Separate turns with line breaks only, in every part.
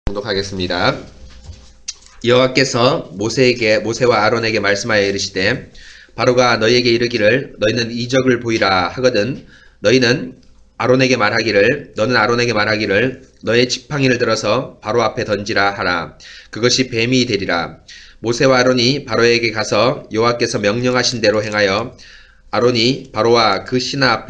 봉독하겠습니다. 여호와께서 모세와 아론에게 말씀하여 이르시되 바로가 너희에게 이르기를 너희는 이적을 보이라 하거든 너는 아론에게 말하기를 너의 지팡이를 들어서 바로 앞에 던지라 하라. 그것이 뱀이 되리라. 모세와 아론이 바로에게 가서 여호와께서 명령하신 대로 행하여 아론이 바로와 그 신하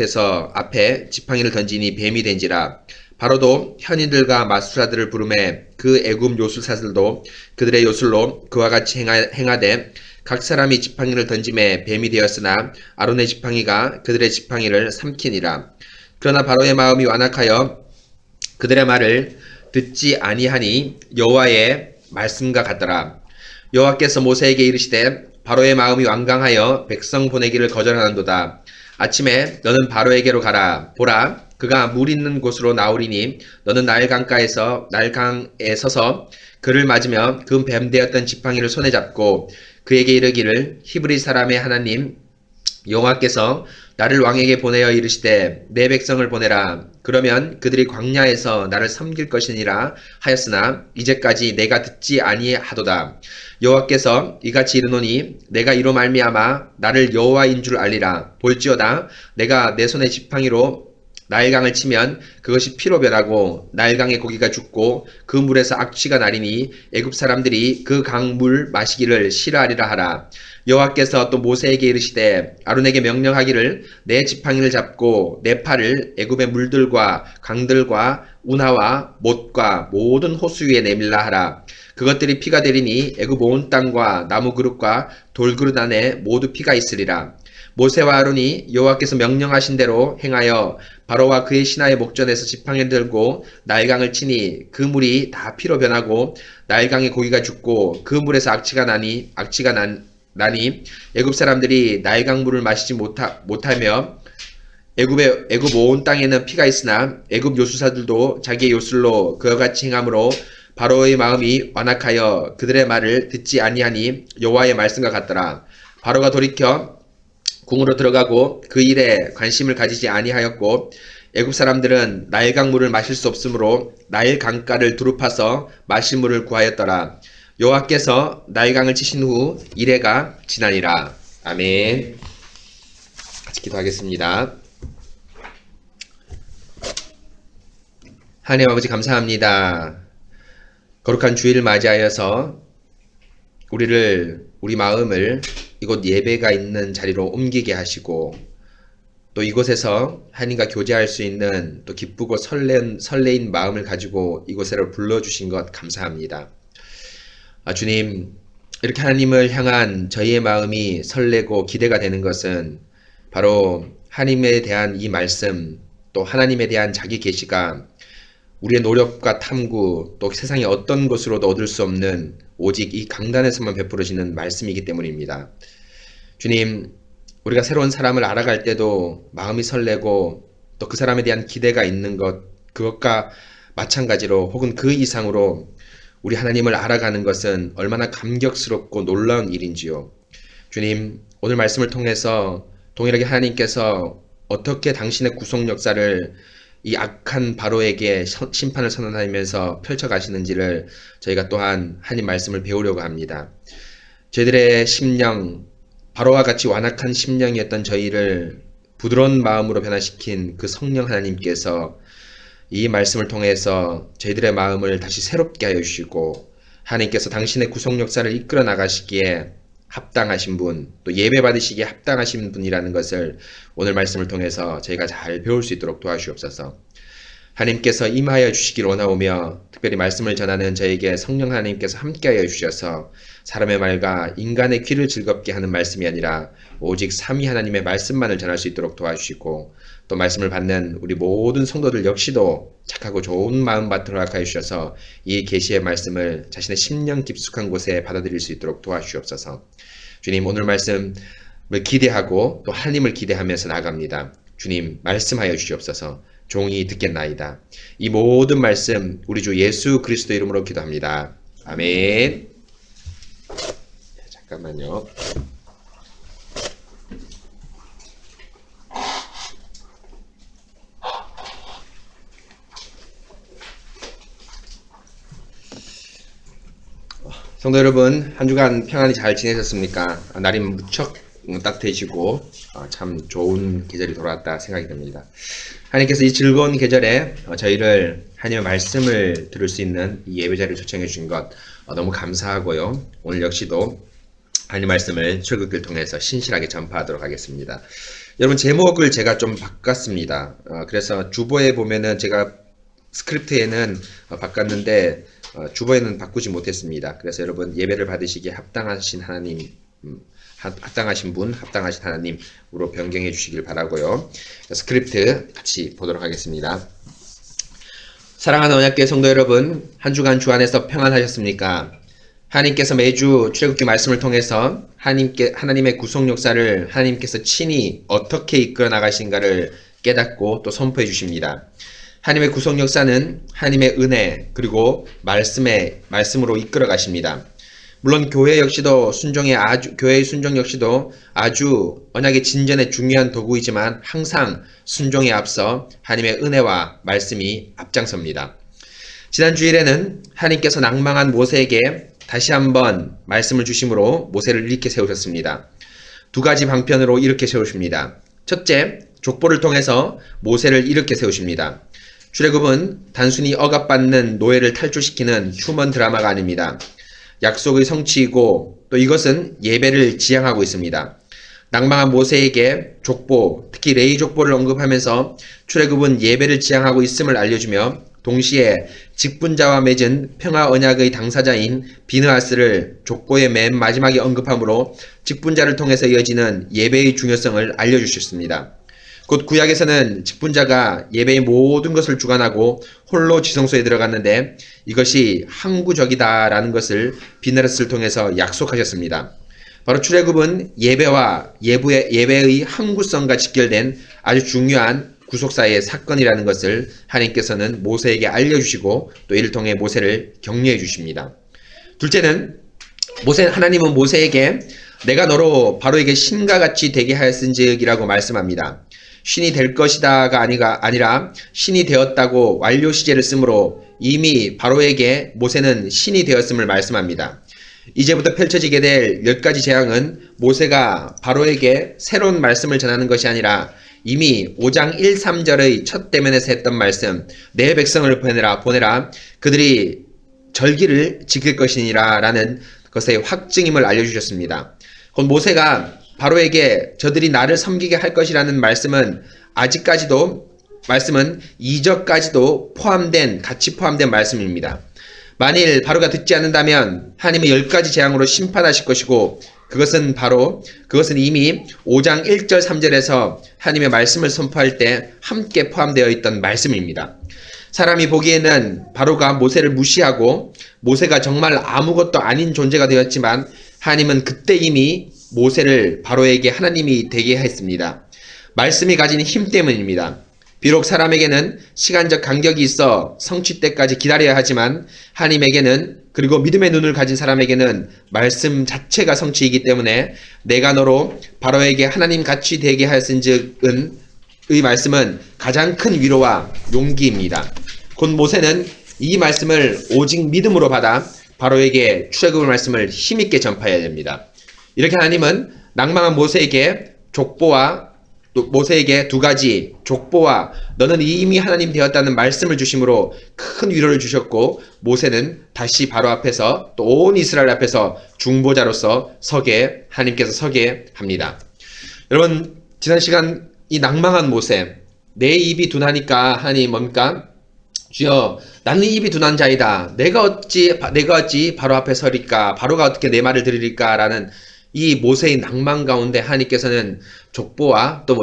앞에 지팡이를 던지니 뱀이 된지라. 바로도 현인들과 마술사들을 부르매 그 애굽 요술사들도 그들의 요술로 그와 같이 행하되 각 사람이 지팡이를 던짐에 뱀이 되었으나 아론의 지팡이가 그들의 지팡이를 삼키니라. 그러나 바로의 마음이 완악하여 그들의 말을 듣지 아니하니 여호와의 말씀과 같더라. 여호와께서 모세에게 이르시되 바로의 마음이 완강하여 백성 보내기를 거절하는도다. 아침에 너는 바로에게로 가라. 보라, 그가 물 있는 곳으로 나오리니 너는 나일강에 서서 그를 맞으며 그 뱀 되었던 지팡이를 손에 잡고 그에게 이르기를 히브리 사람의 하나님 여호와께서 나를 왕에게 보내어 이르시되 내 백성을 보내라. 그러면 그들이 광야에서 나를 섬길 것이니라 하였으나 이제까지 내가 듣지 아니하도다. 여호와께서 이같이 이르노니 내가 이로 말미암아 나를 여호와인 줄 알리라. 볼지어다 내가 내 손에 지팡이로 나일강을 치면 그것이 피로 변하고 나일강의 고기가 죽고 그 물에서 악취가 나리니 애굽 사람들이 그 강물 마시기를 싫어하리라 하라. 여호와께서 또 모세에게 이르시되 아론에게 명령하기를 내 지팡이를 잡고 내 팔을 애굽의 물들과 강들과 운하와 못과 모든 호수 위에 내밀라 하라. 그것들이 피가 되리니 애굽 온 땅과 나무 그릇과 돌 그릇 안에 모두 피가 있으리라. 모세와 아론이 여호와께서 명령하신 대로 행하여 바로와 그의 신하의 목전에서 지팡이를 들고 나일강을 치니 그 물이 다 피로 변하고 나일강의 고기가 죽고 그 물에서 악취가 나니 애굽 사람들이 나일강 물을 마시지 못하며 애굽 온 땅에는 피가 있으나 애굽 요술사들도 자기의 요술로 그와 같이 행함으로 바로의 마음이 완악하여 그들의 말을 듣지 아니하니 여호와의 말씀과 같더라. 바로가 돌이켜 궁으로 들어가고 그 일에 관심을 가지지 아니하였고 애굽 사람들은 나일강 물을 마실 수 없으므로 나일 강가를 두루 파서 마실 물을 구하였더라. 여호와께서 나일강을 치신 후 이레가 지나니라. 아멘. 같이 기도하겠습니다. 하나님 아버지 감사합니다. 거룩한 주일을 맞이하여서 우리 마음을 이곳 예배가 있는 자리로 옮기게 하시고 또 이곳에서 하나님과 교제할 수 있는 또 기쁘고 설레인 마음을 가지고 이곳에로 불러주신 것 감사합니다. 주님, 이렇게 하나님을 향한 저희의 마음이 설레고 기대가 되는 것은 바로 하나님에 대한 이 말씀 또 하나님에 대한 자기 계시가 우리의 노력과 탐구 또 세상의 어떤 것으로도 얻을 수 없는 오직 이 강단에서만 베풀어지는 말씀이기 때문입니다. 주님, 우리가 새로운 사람을 알아갈 때도 마음이 설레고 또 그 사람에 대한 기대가 있는 그것과 마찬가지로 혹은 그 이상으로 우리 하나님을 알아가는 것은 얼마나 감격스럽고 놀라운 일인지요. 주님, 오늘 말씀을 통해서 동일하게 하나님께서 어떻게 당신의 구속 역사를 이 악한 바로에게 심판을 선언하면서 펼쳐가시는지를 저희가 또한 하나님 말씀을 배우려고 합니다. 저희들의 심령, 바로와 같이 완악한 심령이었던 저희를 부드러운 마음으로 변화시킨 그 성령 하나님께서 이 말씀을 통해서 저희들의 마음을 다시 새롭게 하여 주시고 하나님께서 당신의 구속 역사를 이끌어 나가시기에 합당하신 분, 또 예배 받으시기에 합당하신 분이라는 것을 오늘 말씀을 통해서 저희가 잘 배울 수 있도록 도와주옵소서. 하나님께서 임하여 주시길 원하오며 특별히 말씀을 전하는 저에게 성령 하나님께서 함께하여 주셔서 사람의 말과 인간의 귀를 즐겁게 하는 말씀이 아니라 오직 삼위 하나님의 말씀만을 전할 수 있도록 도와주시고 또 말씀을 받는 우리 모든 성도들 역시도 착하고 좋은 마음 받도록 하여 주셔서 이 계시의 말씀을 자신의 심령 깊숙한 곳에 받아들일 수 있도록 도와주시옵소서. 주님, 오늘 말씀을 기대하고 또 하나님을 기대하면서 나아갑니다. 주님, 말씀하여 주시옵소서. 종이 듣겠나이다. 이 모든 말씀 우리 주 예수 그리스도 이름으로 기도합니다. 아멘. 잠깐만요. 성도 여러분, 한 주간 평안히 잘 지내셨습니까? 날이 무척 따뜻해지고 참 좋은 계절이 돌아왔다 생각이 듭니다. 하나님께서 이 즐거운 계절에 저희를 하나님의 말씀을 들을 수 있는 이 예배자를 초청해 주신 것 너무 감사하고요. 오늘 역시도 하나님 말씀을 출국을 통해서 신실하게 전파하도록 하겠습니다. 여러분, 제목을 제가 좀 바꿨습니다. 그래서 주보에 보면은 제가 스크립트에는 바꿨는데 주보에는 바꾸지 못했습니다. 그래서 여러분, 예배를 받으시기에 합당하신 하나님, 합당하신 분, 합당하신 하나님으로 변경해 주시길 바라고요. 스크립트 같이 보도록 하겠습니다. 사랑하는 언약교회 성도 여러분, 한 주간 주 안에서 평안하셨습니까? 하나님께서 매주 출애굽기 말씀을 통해서 하나님의 구속 역사를 하나님께서 친히 어떻게 이끌어 나가신가를 깨닫고 또 선포해 주십니다. 하나님의 구속 역사는 하나님의 은혜 그리고 말씀으로 이끌어 가십니다. 물론 교회의 순종 역시도 아주 언약의 진전에 중요한 도구이지만 항상 순종에 앞서 하나님의 은혜와 말씀이 앞장섭니다. 지난 주일에는 하나님께서 낭망한 모세에게 다시 한번 말씀을 주심으로 모세를 일으켜 세우셨습니다. 두 가지 방편으로 일으켜 세우십니다. 첫째, 족보를 통해서 모세를 일으켜 세우십니다. 출애굽은 단순히 억압받는 노예를 탈출시키는 휴먼 드라마가 아닙니다. 약속의 성취이고 또 이것은 예배를 지향하고 있습니다. 낭망한 모세에게 족보, 특히 레위 족보를 언급하면서 출애굽은 예배를 지향하고 있음을 알려주며 동시에 직분자와 맺은 평화 언약의 당사자인 비느하스를 족보의 맨 마지막에 언급함으로 직분자를 통해서 이어지는 예배의 중요성을 알려주셨습니다. 곧 구약에서는 직분자가 예배의 모든 것을 주관하고 홀로 지성소에 들어갔는데 이것이 항구적이다라는 것을 비느하스를 통해서 약속하셨습니다. 바로 출애굽은 예배와 예배의 항구성과 직결된 아주 중요한 구속사의 사건이라는 것을 하나님께서는 모세에게 알려주시고 또 이를 통해 모세를 격려해 주십니다. 둘째는 하나님은 모세에게 내가 너로 바로에게 신과 같이 되게 하였은즉이라고 말씀합니다. 신이 될 것이다가 아니라 신이 되었다고 완료 시제를 쓰므로 이미 바로에게 모세는 신이 되었음을 말씀합니다. 이제부터 펼쳐지게 될 10가지 재앙은 모세가 바로에게 새로운 말씀을 전하는 것이 아니라 이미 5장 1, 3절의 첫 대면에서 했던 말씀, 내 백성을 보내라 그들이 절기를 지킬 것이니라 라는 것의 확증임을 알려주셨습니다. 곧 모세가 바로에게 저들이 나를 섬기게 할 것이라는 말씀은 말씀은 2절까지도 같이 포함된 말씀입니다. 만일 바로가 듣지 않는다면 하나님의 10가지 재앙으로 심판하실 것이고 그것은 이미 5장 1절 3절에서 하나님의 말씀을 선포할 때 함께 포함되어 있던 말씀입니다. 사람이 보기에는 바로가 모세를 무시하고 모세가 정말 아무것도 아닌 존재가 되었지만 하나님은 그때 이미 모세를 바로에게 하나님이 되게 했습니다. 말씀이 가진 힘 때문입니다. 비록 사람에게는 시간적 간격이 있어 성취 때까지 기다려야 하지만 하나님에게는 그리고 믿음의 눈을 가진 사람에게는 말씀 자체가 성취이기 때문에 내가 너로 바로에게 하나님 같이 되게 하였은즉은 의 말씀은 가장 큰 위로와 용기입니다. 곧 모세는 이 말씀을 오직 믿음으로 받아 바로에게 출애굽의 말씀을 힘있게 전파해야 됩니다. 이렇게 하나님은 낭망한 모세에게 두 가지 족보와 너는 이미 하나님 되었다는 말씀을 주심으로 큰 위로를 주셨고 모세는 다시 바로 앞에서 또 온 이스라엘 앞에서 중보자로서 하나님께서 서게 합니다. 여러분, 지난 시간 이 낭망한 모세, 내 입이 둔하니까 하나님 뭡니까? 주여, 나는 입이 둔한 자이다. 내가 어찌 바로 앞에 서리까? 바로가 어떻게 내 말을 들으리까? 라는 이 모세의 낭만 가운데 하나님께서는 족보와 또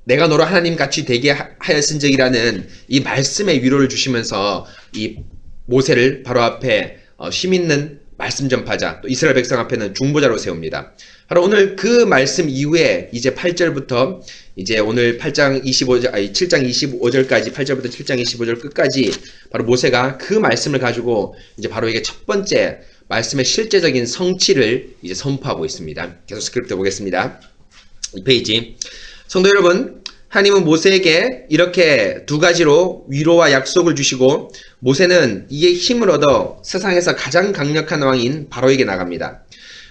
내가 너로 하나님 같이 되게 하였은즉이라는 이 말씀의 위로를 주시면서 이 모세를 바로 앞에 힘있는 말씀 전파자, 또 이스라엘 백성 앞에는 중보자로 세웁니다. 바로 오늘 그 말씀 이후에 이제 8절부터 이제 오늘 7장 25절까지 8절부터 7장 25절 끝까지 바로 모세가 그 말씀을 가지고 이제 바로에게 첫 번째 말씀의 실제적인 성취를 이제 선포하고 있습니다. 계속 스크립트 보겠습니다. 이 페이지. 성도 여러분, 하나님은 모세에게 이렇게 두 가지로 위로와 약속을 주시고 모세는 이에 힘을 얻어 세상에서 가장 강력한 왕인 바로에게 나갑니다.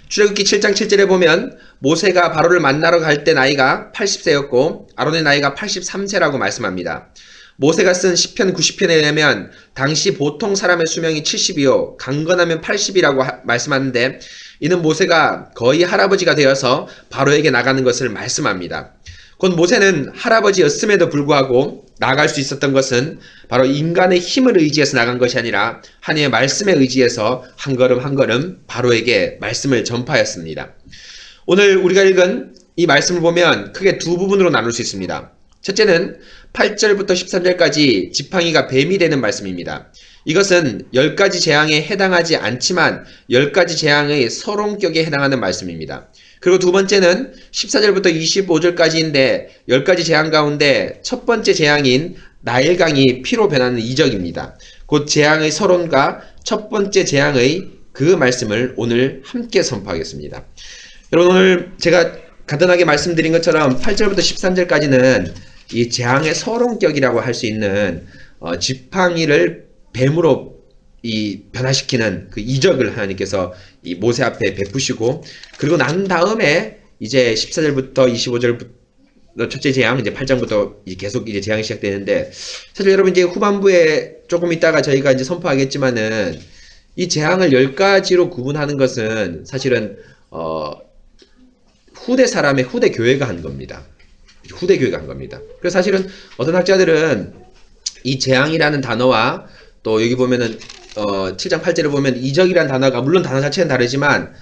출애굽기 7장 7절에 보면 모세가 바로를 만나러 갈 때 나이가 80세였고 아론의 나이가 83세라고 말씀합니다. 모세가 쓴 시편 90편에 의하면 당시 보통 사람의 수명이 70이요 강건하면 80이라고 말씀하는데 이는 모세가 거의 할아버지가 되어서 바로에게 나가는 것을 말씀합니다. 곧 모세는 할아버지였음에도 불구하고 나아갈 수 있었던 것은 바로 인간의 힘을 의지해서 나간 것이 아니라 하나님의 말씀에 의지해서 한 걸음 한 걸음 바로에게 말씀을 전파하였습니다. 오늘 우리가 읽은 이 말씀을 보면 크게 두 부분으로 나눌 수 있습니다. 첫째는 8절부터 13절까지 지팡이가 뱀이 되는 말씀입니다. 이것은 10가지 재앙에 해당하지 않지만 10가지 재앙의 서론격에 해당하는 말씀입니다. 그리고 두 번째는 14절부터 25절까지인데 10가지 재앙 가운데 첫 번째 재앙인 나일강이 피로 변하는 이적입니다. 곧 재앙의 서론과 첫 번째 재앙의 그 말씀을 오늘 함께 선포하겠습니다. 여러분 오늘 제가 간단하게 말씀드린 것처럼 8절부터 13절까지는 이 재앙의 서론격이라고 할 수 있는 지팡이를 뱀으로 이 변화시키는 그 이적을 하나님께서 이 모세 앞에 베푸시고 그리고 난 다음에 이제 14절부터 25절부터 첫째 재앙 이제 8장부터 이제 계속 이제 재앙이 시작되는데 사실 여러분 이제 후반부에 조금 있다가 저희가 이제 선포하겠지만은 이 재앙을 10가지로 구분하는 것은 사실은 후대 사람의 후대 교회가 한 겁니다. 후대 교회가 한 겁니다. 그래서 사실은 어떤 학자들은 이 재앙이라는 단어와 또 여기 보면은 7장 8절을 보면 이적이라는 단어가 물론 단어 자체는 다르지만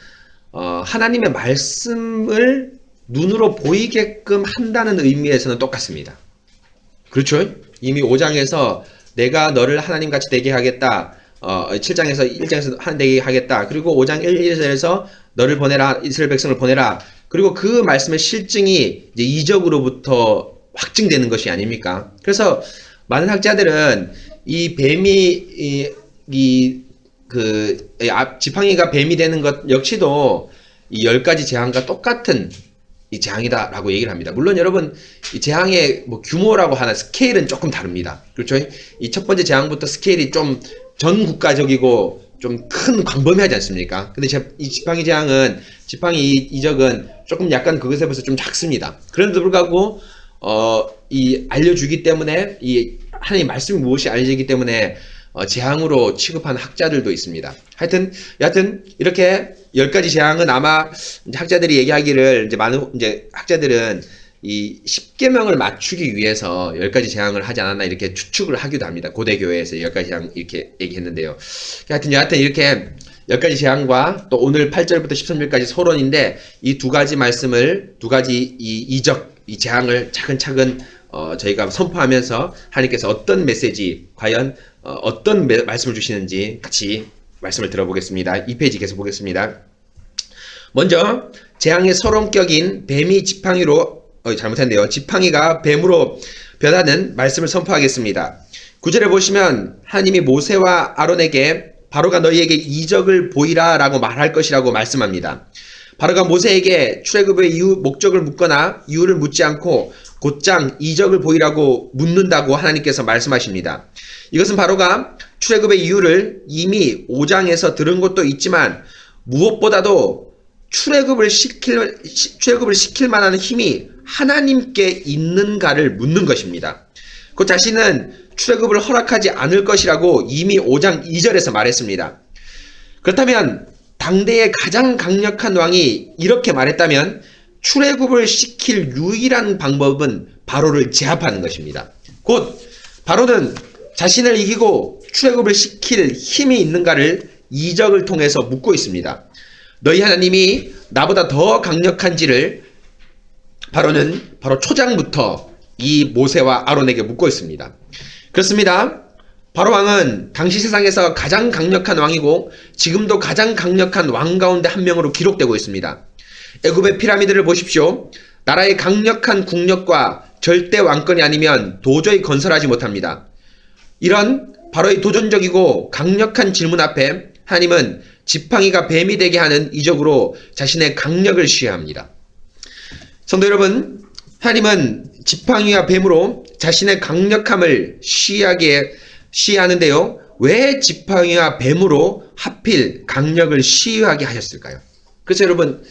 하나님의 말씀을 눈으로 보이게끔 한다는 의미에서는 똑같습니다. 그렇죠? 이미 5장에서 내가 너를 하나님같이 되게 하겠다. 1장에서 하나님 되게 하겠다. 그리고 5장 1절에서 너를 보내라. 이스라엘 백성을 보내라. 그리고 그 말씀의 실증이 이제 이적으로부터 확증되는 것이 아닙니까? 그래서 많은 학자들은 이 뱀이 지팡이가 뱀이 되는 것 역시도 이 10가지 재앙과 똑같은 이 재앙이다라고 얘기를 합니다. 물론 여러분 이 재앙의 뭐 규모라고 하나 스케일은 조금 다릅니다. 그렇죠? 이 첫 번째 재앙부터 스케일이 좀 전 국가적이고 좀 큰 광범위하지 않습니까? 근데 이 지팡이 재앙은 지팡이 이적은 조금 약간 그것에 비해서 좀 작습니다. 그런데도 불구하고 이 알려주기 때문에 이 하나님 말씀이 무엇이 알려지기 때문에 재앙으로 취급하는 학자들도 있습니다. 여하튼 이렇게 10가지 재앙은 아마 이제 학자들이 얘기하기를 이제 많은 이제 학자들은 이 10계명을 맞추기 위해서 10가지 재앙을 하지 않았나 이렇게 추측을 하기도 합니다. 고대 교회에서 10가지 재앙 이렇게 얘기했는데요. 여하튼 이렇게 10가지 재앙과 또 오늘 8절부터 13절까지 서론인데 이 두 가지 말씀을 두 가지 이 이적 이 재앙을 차근차근 저희가 선포하면서 하나님께서 어떤 메시지 과연 어떤 말씀을 주시는지 같이 말씀을 들어보겠습니다. 이 페이지 계속 보겠습니다. 먼저 재앙의 서론격인 뱀이 지팡이로 잘못했네요. 지팡이가 뱀으로 변하는 말씀을 선포하겠습니다. 9절에 보시면 하나님이 모세와 아론에게 바로가 너희에게 이적을 보이라 라고 말할 것이라고 말씀합니다. 바로가 모세에게 출애굽의 이유 목적을 묻거나 이유를 묻지 않고 곧장 이적을 보이라고 묻는다고 하나님께서 말씀하십니다. 이것은 바로가 출애굽의 이유를 이미 5장에서 들은 것도 있지만 무엇보다도 출애굽을 시킬 만한 힘이 하나님께 있는가를 묻는 것입니다. 그 자신은 출애굽을 허락하지 않을 것이라고 이미 5장 2절에서 말했습니다. 그렇다면 당대의 가장 강력한 왕이 이렇게 말했다면 출애굽을 시킬 유일한 방법은 바로를 제압하는 것입니다. 곧 바로는 자신을 이기고 출애굽을 시킬 힘이 있는가를 이적을 통해서 묻고 있습니다. 너희 하나님이 나보다 더 강력한지를 바로는 바로 초장부터 이 모세와 아론에게 묻고 있습니다. 그렇습니다. 바로 왕은 당시 세상에서 가장 강력한 왕이고 지금도 가장 강력한 왕 가운데 한 명으로 기록되고 있습니다. 애굽의 피라미드를 보십시오. 나라의 강력한 국력과 절대 왕권이 아니면 도저히 건설하지 못합니다. 이런 바로의 도전적이고 강력한 질문 앞에 하나님은 지팡이가 뱀이 되게 하는 이적으로 자신의 강력을 시해합니다. 성도 여러분, 하나님은 지팡이와 뱀으로 자신의 강력함을 시해하는데요. 왜 지팡이와 뱀으로 하필 강력을 시유하게 하셨을까요? 그래서 여러분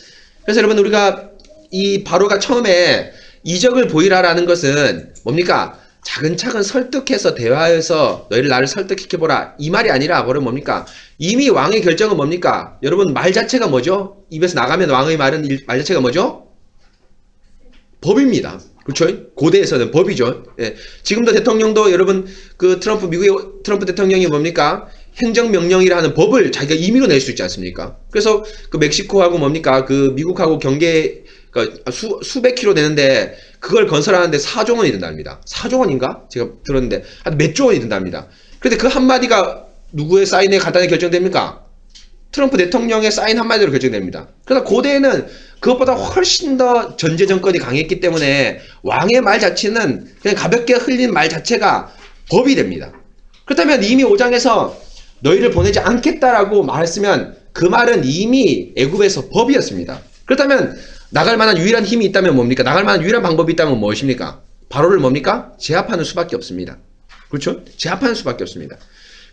우리가 이 바로가 처음에 이적을 보이라라는 것은 뭡니까? 차근차근 설득해서 대화해서 너희를 나를 설득시켜보라 이 말이 아니라 바로 뭡니까? 이미 왕의 결정은 뭡니까? 여러분 말 자체가 뭐죠? 입에서 나가면 왕의 말 자체가 뭐죠? 법입니다. 그렇죠? 고대에서는 법이죠. 예. 지금도 대통령도 여러분 미국의 트럼프 대통령이 뭡니까? 행정명령이라 하는 법을 자기가 임의로 낼 수 있지 않습니까? 그래서 그 멕시코하고 뭡니까? 미국하고 경계 수백 킬로 되는데 그걸 건설하는데 4조 원이 든답니다. 4조 원인가? 제가 들었는데 한 몇 조 원이 든답니다. 그런데 그 한마디가 누구의 사인에 간단히 결정됩니까? 트럼프 대통령의 사인 한마디로 결정됩니다. 그러나 고대에는 그것보다 훨씬 더 전제 정권이 강했기 때문에 왕의 말 자체는 그냥 가볍게 흘린 말 자체가 법이 됩니다. 그렇다면 이미 5장에서 너희를 보내지 않겠다라고 말했으면 그 말은 이미 애굽에서 법이었습니다. 그렇다면 나갈 만한 유일한 힘이 있다면 뭡니까? 나갈 만한 유일한 방법이 있다면 무엇입니까? 바로를 뭡니까? 제압하는 수밖에 없습니다. 그렇죠? 제압하는 수밖에 없습니다.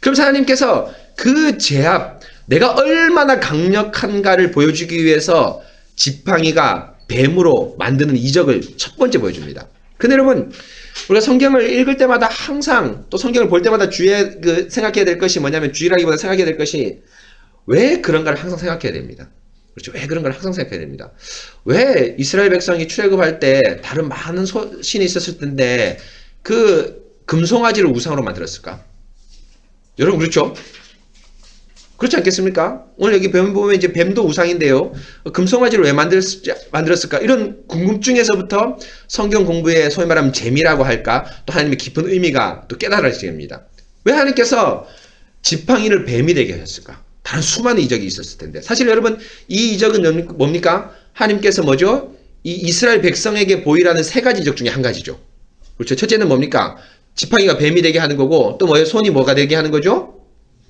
그럼 하나님께서 그 제압, 내가 얼마나 강력한가를 보여주기 위해서 지팡이가 뱀으로 만드는 이적을 첫 번째 보여줍니다. 근데 여러분, 우리가 성경을 읽을 때마다 항상 또 성경을 볼 때마다 생각해야 될 것이 뭐냐면 주의라기보다 생각해야 될 것이 왜 그런가를 항상 생각해야 됩니다. 그렇죠? 왜 그런가를 항상 생각해야 됩니다. 왜 이스라엘 백성이 출애굽할 때 다른 많은 신이 있었을 텐데 그 금송아지를 우상으로 만들었을까? 여러분 그렇죠? 그렇지 않겠습니까? 오늘 여기 뱀 보면 이제 뱀도 우상인데요. 금송아지를 왜 만들었을까? 이런 궁금증에서부터 성경 공부의 소위 말하면 재미라고 할까? 또 하나님의 깊은 의미가 또 깨달아지게 됩니다. 왜 하나님께서 지팡이를 뱀이 되게 하셨을까? 다른 수많은 이적이 있었을 텐데. 사실 여러분 이 이적은 뭡니까? 하나님께서 뭐죠? 이 이스라엘 백성에게 보이라는 세 가지 이적 중에 한 가지죠. 그렇죠? 첫째는 뭡니까? 지팡이가 뱀이 되게 하는 거고 또 뭐예요? 손이 뭐가 되게 하는 거죠?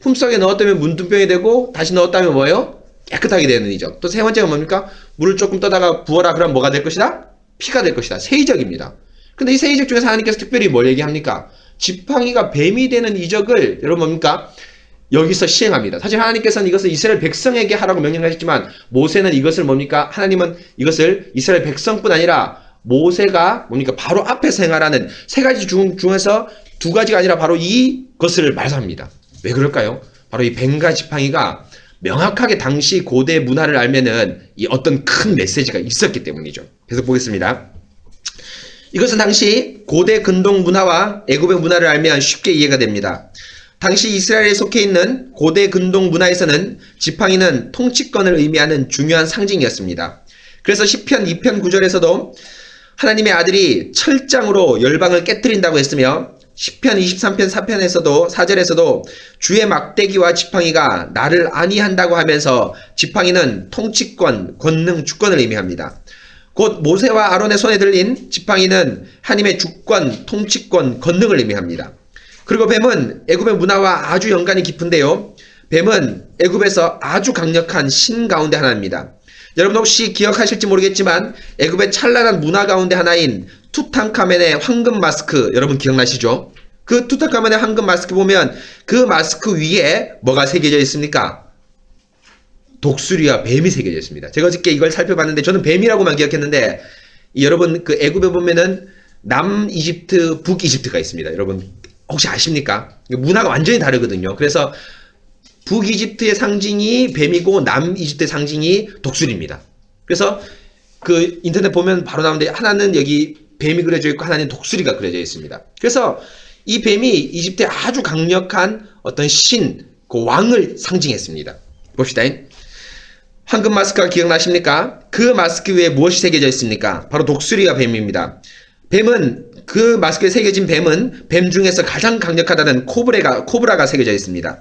품속에 넣었다면 문둥병이 되고 다시 넣었다면 뭐예요? 깨끗하게 되는 이적. 또 세 번째가 뭡니까? 물을 조금 떠다가 부어라 그러면 뭐가 될 것이다? 피가 될 것이다. 세 이적입니다. 근데 이 세 이적 중에서 하나님께서 특별히 뭘 얘기합니까? 지팡이가 뱀이 되는 이적을 여러분 뭡니까? 여기서 시행합니다. 사실 하나님께서는 이것을 이스라엘 백성에게 하라고 명령하셨지만 모세는 이것을 뭡니까? 하나님은 이것을 이스라엘 백성뿐 아니라 모세가 뭡니까? 바로 앞에서 행하라는 세 가지 중에서 두 가지가 아니라 바로 이것을 말합니다. 왜 그럴까요? 바로 이 뱀과 지팡이가 명확하게 당시 고대 문화를 알면은 이 어떤 큰 메시지가 있었기 때문이죠. 계속 보겠습니다. 이것은 당시 고대 근동 문화와 애굽의 문화를 알면 쉽게 이해가 됩니다. 당시 이스라엘에 속해 있는 고대 근동 문화에서는 지팡이는 통치권을 의미하는 중요한 상징이었습니다. 그래서 시편 2편 9절에서도 하나님의 아들이 철장으로 열방을 깨뜨린다고 했으며 시편 23편 4편에서도 4절에서도 주의 막대기와 지팡이가 나를 안위한다고 하면서 지팡이는 통치권, 권능, 주권을 의미합니다. 곧 모세와 아론의 손에 들린 지팡이는 하나님의 주권, 통치권, 권능을 의미합니다. 그리고 뱀은 애굽의 문화와 아주 연관이 깊은데요. 뱀은 애굽에서 아주 강력한 신 가운데 하나입니다. 여러분 혹시 기억하실지 모르겠지만 애굽의 찬란한 문화 가운데 하나인 투탕카멘의 황금 마스크 여러분 기억나시죠? 그 투탕카멘의 황금 마스크 보면 그 마스크 위에 뭐가 새겨져 있습니까? 독수리와 뱀이 새겨져 있습니다. 제가 어저께 이걸 살펴봤는데 저는 뱀이라고만 기억했는데 여러분 그 애굽에 보면은 남이집트, 북이집트가 있습니다. 여러분 혹시 아십니까? 문화가 완전히 다르거든요. 그래서 북이집트의 상징이 뱀이고 남이집트의 상징이 독수리입니다. 그래서 그 인터넷 보면 바로 나오는데 하나는 여기 뱀이 그려져 있고 하나는 독수리가 그려져 있습니다. 그래서 이 뱀이 이집트의 아주 강력한 어떤 신, 그 왕을 상징했습니다. 봅시다. 황금 마스크가 기억나십니까? 그 마스크 위에 무엇이 새겨져 있습니까? 바로 독수리와 뱀입니다. 뱀은 그 마스크에 새겨진 뱀은 뱀 중에서 가장 강력하다는 코브라가 새겨져 있습니다.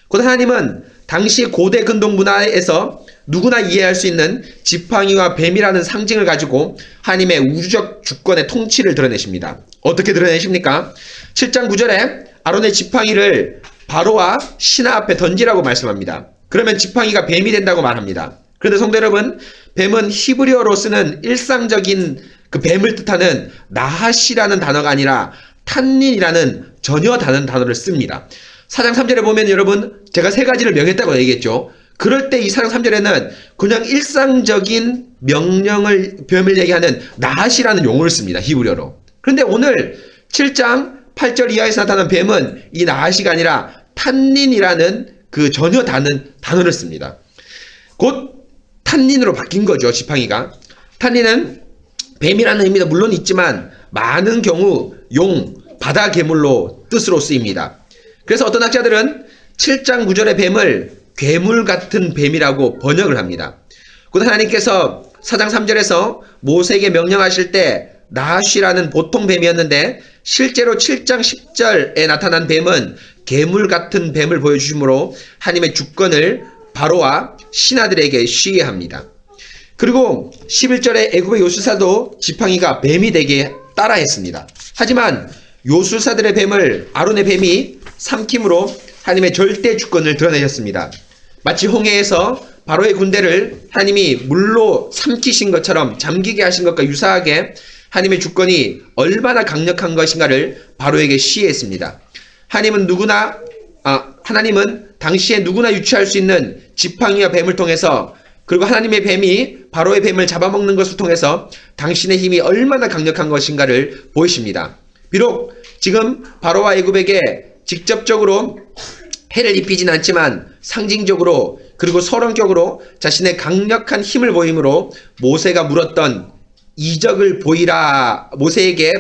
곧 하나님은 당시 고대 근동 문화에서 누구나 이해할 수 있는 지팡이와 뱀이라는 상징을 가지고 하나님의 우주적 주권의 통치를 드러내십니다. 어떻게 드러내십니까? 7장 9절에 아론의 지팡이를 바로와 신하 앞에 던지라고 말씀합니다. 그러면 지팡이가 뱀이 된다고 말합니다. 그런데 성도 여러분, 뱀은 히브리어로 쓰는 일상적인 그 뱀을 뜻하는 나하시라는 단어가 아니라 탄닌이라는 전혀 다른 단어를 씁니다. 4장 3절에 보면 여러분 제가 세 가지를 명했다고 얘기했죠. 그럴 때 이 4장 3절에는 그냥 일상적인 뱀을 얘기하는 나하시라는 용어를 씁니다. 히브리어로. 그런데 오늘 7장 8절 이하에서 나타난 뱀은 이 나하시가 아니라 탄닌이라는 그 전혀 다른 단어를 씁니다. 곧 탄닌으로 바뀐 거죠. 지팡이가. 탄닌은 뱀이라는 의미도 물론 있지만 많은 경우 용, 바다 괴물로 뜻으로 쓰입니다. 그래서 어떤 학자들은 7장 9절의 뱀을 괴물 같은 뱀이라고 번역을 합니다. 곧 하나님께서 4장 3절에서 모세에게 명령하실 때 나하시라는 보통 뱀이었는데 실제로 7장 10절에 나타난 뱀은 괴물 같은 뱀을 보여주심으로 하나님의 주권을 바로와 신하들에게 시게 합니다. 그리고 11절에 애굽의 요술사도 지팡이가 뱀이 되게 따라했습니다. 하지만 요술사들의 뱀을 아론의 뱀이 삼킴으로 하나님의 절대 주권을 드러내셨습니다. 마치 홍해에서 바로의 군대를 하나님이 물로 삼키신 것처럼 잠기게 하신 것과 유사하게 하나님의 주권이 얼마나 강력한 것인가를 바로에게 시했습니다. 하나님은 당시에 누구나 유추할 수 있는 지팡이와 뱀을 통해서 그리고 하나님의 뱀이 바로의 뱀을 잡아먹는 것을 통해서 당신의 힘이 얼마나 강력한 것인가를 보이십니다. 비록 지금 바로와 애굽에게 직접적으로 해를 입히진 않지만 상징적으로 그리고 서론격으로 자신의 강력한 힘을 보임으로 모세에게 물었던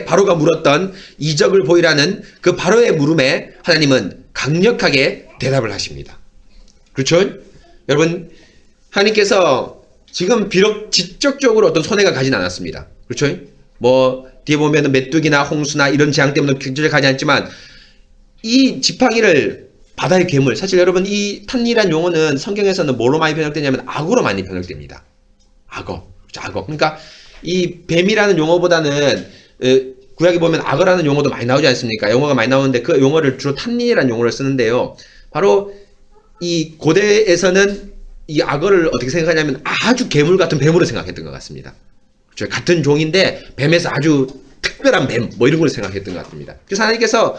바로가 물었던 이적을 보이라는 그 바로의 물음에 하나님은 강력하게 대답을 하십니다. 그렇죠? 여러분, 하나님께서 지금 비록 직접적으로 어떤 손해가 가진 않았습니다. 그렇죠? 뒤에 보면 메뚜기나 홍수나 이런 재앙 때문에 경제를 가지 않지만 이 지팡이를 바다의 괴물, 사실 여러분 이 탄이라는 용어는 성경에서는 뭐로 많이 번역되냐면 악어로 많이 번역됩니다. 악어. 그러니까 이 뱀이라는 용어보다는 구약에 보면 악어라는 용어도 많이 나오지 않습니까? 용어가 많이 나오는데 그 용어를 주로 탄닌이라는 용어를 쓰는데요. 바로 이 고대에서는 이 악어를 어떻게 생각하냐면 아주 괴물 같은 뱀으로 생각했던 것 같습니다. 그렇죠? 같은 종인데 뱀에서 아주 특별한 뱀 이런 걸 생각했던 것 같습니다. 그래서 하나님께서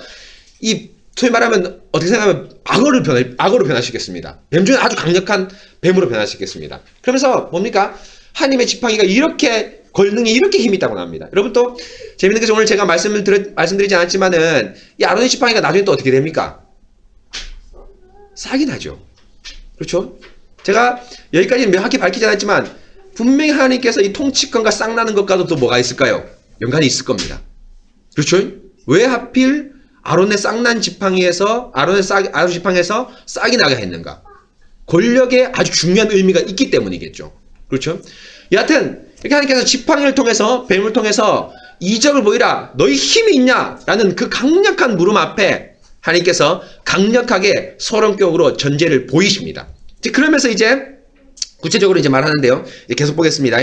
소위 말하면 어떻게 생각하면 악어로 변화시켰습니다. 뱀 중에 아주 강력한 뱀으로 변화시켰습니다. 그러면서 뭡니까? 하나님의 지팡이가 이렇게 권능이 이렇게 힘이 있다고 합니다. 여러분 또 재밌는 것이 오늘 제가 말씀드리지 않았지만은 이 아론의 지팡이가 나중에 또 어떻게 됩니까? 싹이 나죠. 그렇죠? 제가 여기까지는 명확히 밝히지 않았지만 분명히 하나님께서 이 통치권과 싹 나는 것과도 또 뭐가 있을까요? 연관이 있을 겁니다. 그렇죠? 왜 하필 아론의 싹난 지팡이에서 아론 지팡이에서 싹이 나게 했는가? 권력에 아주 중요한 의미가 있기 때문이겠죠. 그렇죠? 여하튼 이렇게 하나님께서 지팡이를 통해서 뱀을 통해서 이적을 보이라 너희 힘이 있냐? 라는 그 강력한 물음 앞에 하나님께서 강력하게 서론격으로 전제를 보이십니다. 그러면서 이제 구체적으로 이제 말하는데요. 계속 보겠습니다.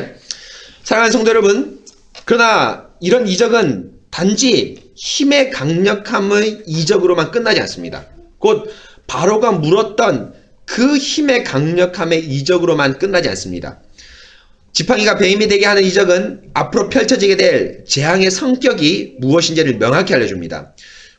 사랑하는 성도 여러분, 그러나 이런 이적은 단지 힘의 강력함의 이적으로만 끝나지 않습니다. 곧 바로가 물었던 그 힘의 강력함의 이적으로만 끝나지 않습니다. 지팡이가 뱀이 되게 하는 이적은 앞으로 펼쳐지게 될 재앙의 성격이 무엇인지를 명확히 알려줍니다.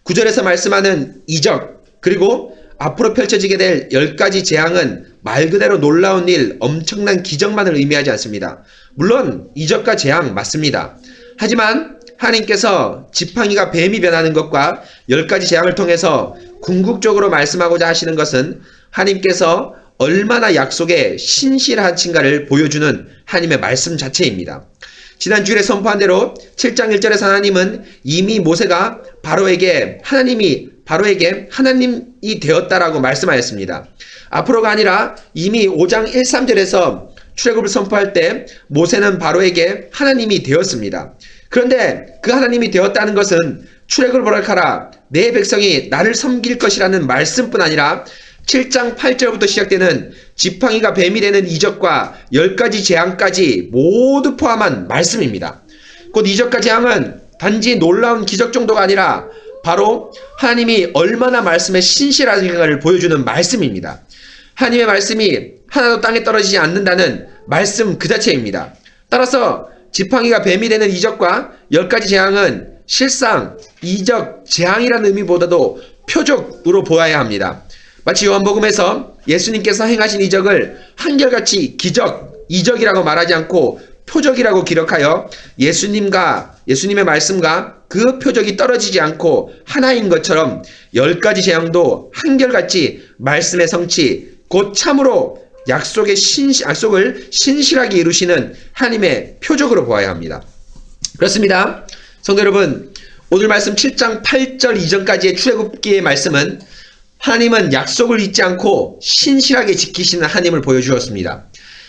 9절에서 말씀하는 이적, 그리고 앞으로 펼쳐지게 될 10가지 재앙은 말 그대로 놀라운 일, 엄청난 기적만을 의미하지 않습니다. 물론 이적과 재앙 맞습니다. 하지만 하나님께서 지팡이가 뱀이 변하는 것과 10가지 재앙을 통해서 궁극적으로 말씀하고자 하시는 것은 하나님께서 얼마나 약속에 신실하신가를 보여주는 하나님의 말씀 자체입니다. 지난 주일에 선포한 대로 7장 1절에서 하나님은 이미 모세가 바로에게 하나님이 되었다라고 말씀하였습니다. 앞으로가 아니라 이미 5장 1, 3절에서 출애굽을 선포할 때 모세는 바로에게 하나님이 되었습니다. 그런데 그 하나님이 되었다는 것은 출애굽을 보라카라 내 백성이 나를 섬길 것이라는 말씀뿐 아니라 7장 8절부터 시작되는 지팡이가 뱀이 되는 이적과 10가지 재앙까지 모두 포함한 말씀입니다. 곧 이적과 재앙은 단지 놀라운 기적 정도가 아니라 바로 하나님이 얼마나 말씀에 신실하신가를 보여주는 말씀입니다. 하나님의 말씀이 하나도 땅에 떨어지지 않는다는 말씀 그 자체입니다. 따라서 지팡이가 뱀이 되는 이적과 10가지 재앙은 실상 이적, 재앙이라는 의미보다도 표적으로 보아야 합니다. 마치 요한복음에서 예수님께서 행하신 이적을 한결같이 기적, 이적이라고 말하지 않고 표적이라고 기록하여 예수님의 말씀과 그 표적이 떨어지지 않고 하나인 것처럼 10가지 재앙도 한결같이 말씀의 성취, 곧 참으로 약속을 신실하게 이루시는 하나님의 표적으로 보아야 합니다. 그렇습니다. 성도 여러분, 오늘 말씀 7장 8절 이전까지의 출애굽기의 말씀은 하나님은 약속을 잊지 않고 신실하게 지키시는 하나님을 보여주었습니다.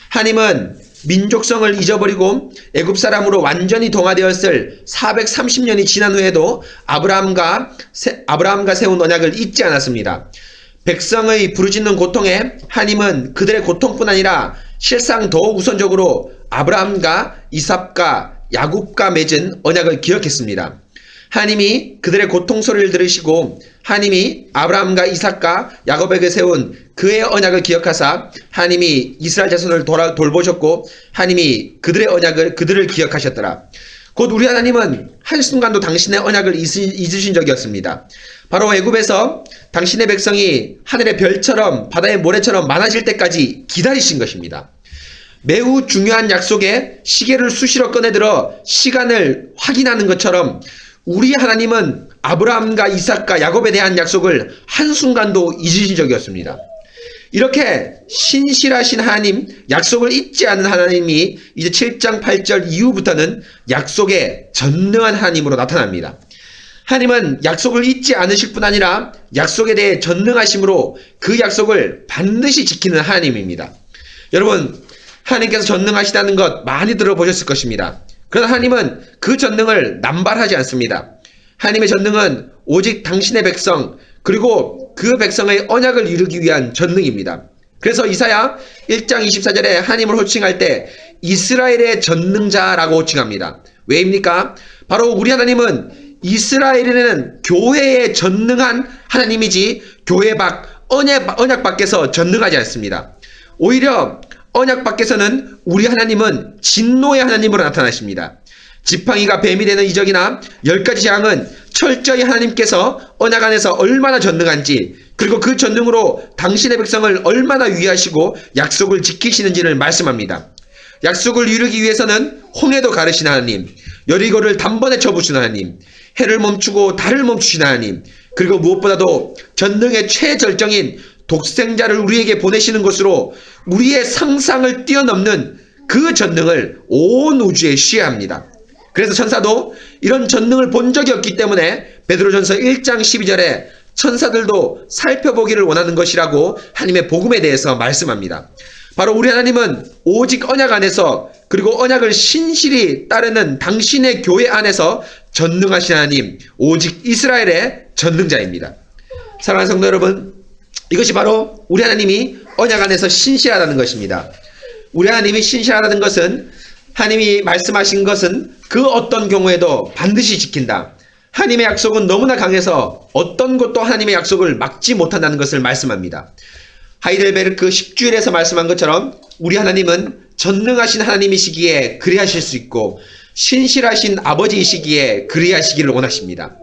하나님은 민족성을 잊어버리고 애굽 사람으로 완전히 동화되었을 430년이 지난 후에도 아브라함과 세운 언약을 잊지 않았습니다. 백성의 부르짖는 고통에 하나님은 그들의 고통뿐 아니라 실상 더 우선적으로 아브라함과 이삭과 야곱과 맺은 언약을 기억했습니다. 하나님이 그들의 고통 소리를 들으시고 하나님이 아브라함과 이삭과 야곱에게 세운 그의 언약을 기억하사 하나님이 이스라엘 자손을 돌보셨고 하나님이 그들을 기억하셨더라. 곧 우리 하나님은 한순간도 당신의 언약을 잊으신 적이 없습니다. 바로 애굽에서 당신의 백성이 하늘의 별처럼 바다의 모래처럼 많아질 때까지 기다리신 것입니다. 매우 중요한 약속에 시계를 수시로 꺼내들어 시간을 확인하는 것처럼 우리 하나님은 아브라함과 이삭과 야곱에 대한 약속을 한순간도 잊으신 적이 없습니다. 이렇게 신실하신 하나님, 약속을 잊지 않는 하나님이 이제 7장 8절 이후부터는 약속에 전능한 하나님으로 나타납니다. 하나님은 약속을 잊지 않으실 뿐 아니라 약속에 대해 전능하심으로 그 약속을 반드시 지키는 하나님입니다. 여러분, 하나님께서 전능하시다는 것 많이 들어보셨을 것입니다. 그러나 하나님은 그 전능을 남발하지 않습니다. 하나님의 전능은 오직 당신의 백성, 그리고 그 백성의 언약을 이루기 위한 전능입니다. 그래서 이사야 1장 24절에 하나님을 호칭할 때 이스라엘의 전능자라고 호칭합니다. 왜입니까? 바로 우리 하나님은 이스라엘에는 교회에 전능한 하나님이지 교회 밖 언약 밖에서 전능하지 않습니다. 오히려 언약 밖에서는 우리 하나님은 진노의 하나님으로 나타나십니다. 지팡이가 뱀이 되는 이적이나 10가지 재앙은 철저히 하나님께서 언약 안에서 얼마나 전능한지, 그리고 그 전능으로 당신의 백성을 얼마나 위하시고 약속을 지키시는지를 말씀합니다. 약속을 이루기 위해서는 홍해도 가르신 하나님, 여리고를 단번에 쳐부신 하나님, 해를 멈추고 달을 멈추신 하나님, 그리고 무엇보다도 전능의 최절정인 독생자를 우리에게 보내시는 것으로 우리의 상상을 뛰어넘는 그 전능을 온 우주에 시해합니다. 그래서 천사도 이런 전능을 본 적이 없기 때문에 베드로전서 1장 12절에 천사들도 살펴보기를 원하는 것이라고 하나님의 복음에 대해서 말씀합니다. 바로 우리 하나님은 오직 언약 안에서, 그리고 언약을 신실히 따르는 당신의 교회 안에서 전능하신 하나님, 오직 이스라엘의 전능자입니다. 사랑하는 성도 여러분, 이것이 바로 우리 하나님이 언약 안에서 신실하다는 것입니다. 우리 하나님이 신실하다는 것은 하나님이 말씀하신 것은 그 어떤 경우에도 반드시 지킨다. 하나님의 약속은 너무나 강해서 어떤 것도 하나님의 약속을 막지 못한다는 것을 말씀합니다. 하이델베르크 10주일에서 말씀한 것처럼 우리 하나님은 전능하신 하나님이시기에 그리하실 수 있고 신실하신 아버지이시기에 그리하시기를 원하십니다.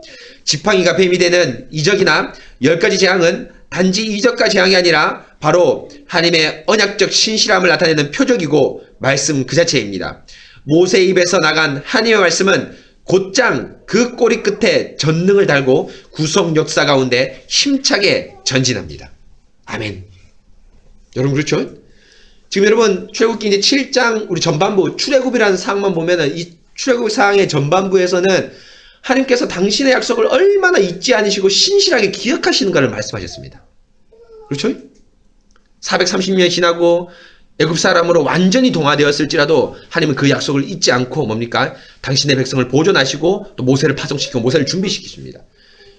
지팡이가 뱀이 되는 이적이나 10가지 재앙은 단지 이적과 재앙이 아니라 바로 하나님의 언약적 신실함을 나타내는 표적이고 말씀 그 자체입니다. 모세 입에서 나간 하나님의 말씀은 곧장 그 꼬리 끝에 전능을 달고 구속 역사 가운데 힘차게 전진합니다. 아멘. 여러분 그렇죠? 지금 여러분 출애굽기 이제 7장 우리 전반부 출애굽이라는 사항만 보면은 이 출애굽 사항의 전반부에서는 하나님께서 당신의 약속을 얼마나 잊지 않으시고 신실하게 기억하시는가를 말씀하셨습니다. 그렇죠? 430년 지나고 애굽 사람으로 완전히 동화되었을지라도 하나님은 그 약속을 잊지 않고 뭡니까? 당신의 백성을 보존하시고 또 모세를 파송시키고 모세를 준비시키십니다.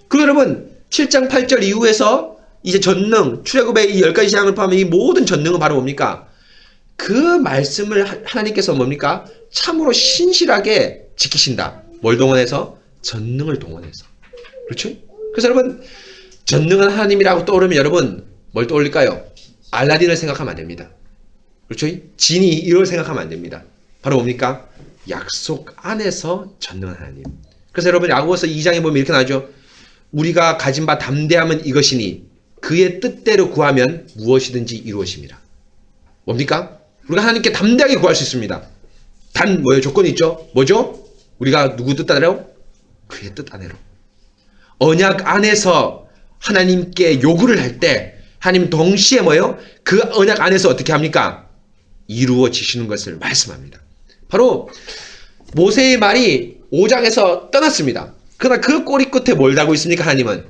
그리고 여러분 7장 8절 이후에서 이제 전능, 출애굽의 이 10가지 재앙을 포함한 이 모든 전능은 바로 뭡니까? 그 말씀을 하나님께서 뭡니까? 참으로 신실하게 지키신다. 뭘 동원해서? 전능을 동원해서. 그렇죠? 그래서 여러분 전능한 하나님이라고 떠오르면 여러분 뭘 떠올릴까요? 알라딘을 생각하면 안 됩니다. 그렇죠? 지니 이걸 생각하면 안 됩니다. 바로 뭡니까? 약속 안에서 전능한 하나님. 그래서 여러분 야고보서 2장에 보면 이렇게 나오죠. 우리가 가진 바 담대함은 이것이니 그의 뜻대로 구하면 무엇이든지 이루어집니다. 뭡니까? 우리가 하나님께 담대하게 구할 수 있습니다. 단 뭐예요? 조건이 있죠. 뭐죠? 우리가 누구 뜻 안에로? 그의 뜻 안에로. 언약 안에서 하나님께 요구를 할 때 하나님 동시에 뭐예요? 그 언약 안에서 어떻게 합니까? 이루어지시는 것을 말씀합니다. 바로 모세의 말이 5장에서 떠났습니다. 그러나 그 꼬리 끝에 뭘 달고 있습니까? 하나님은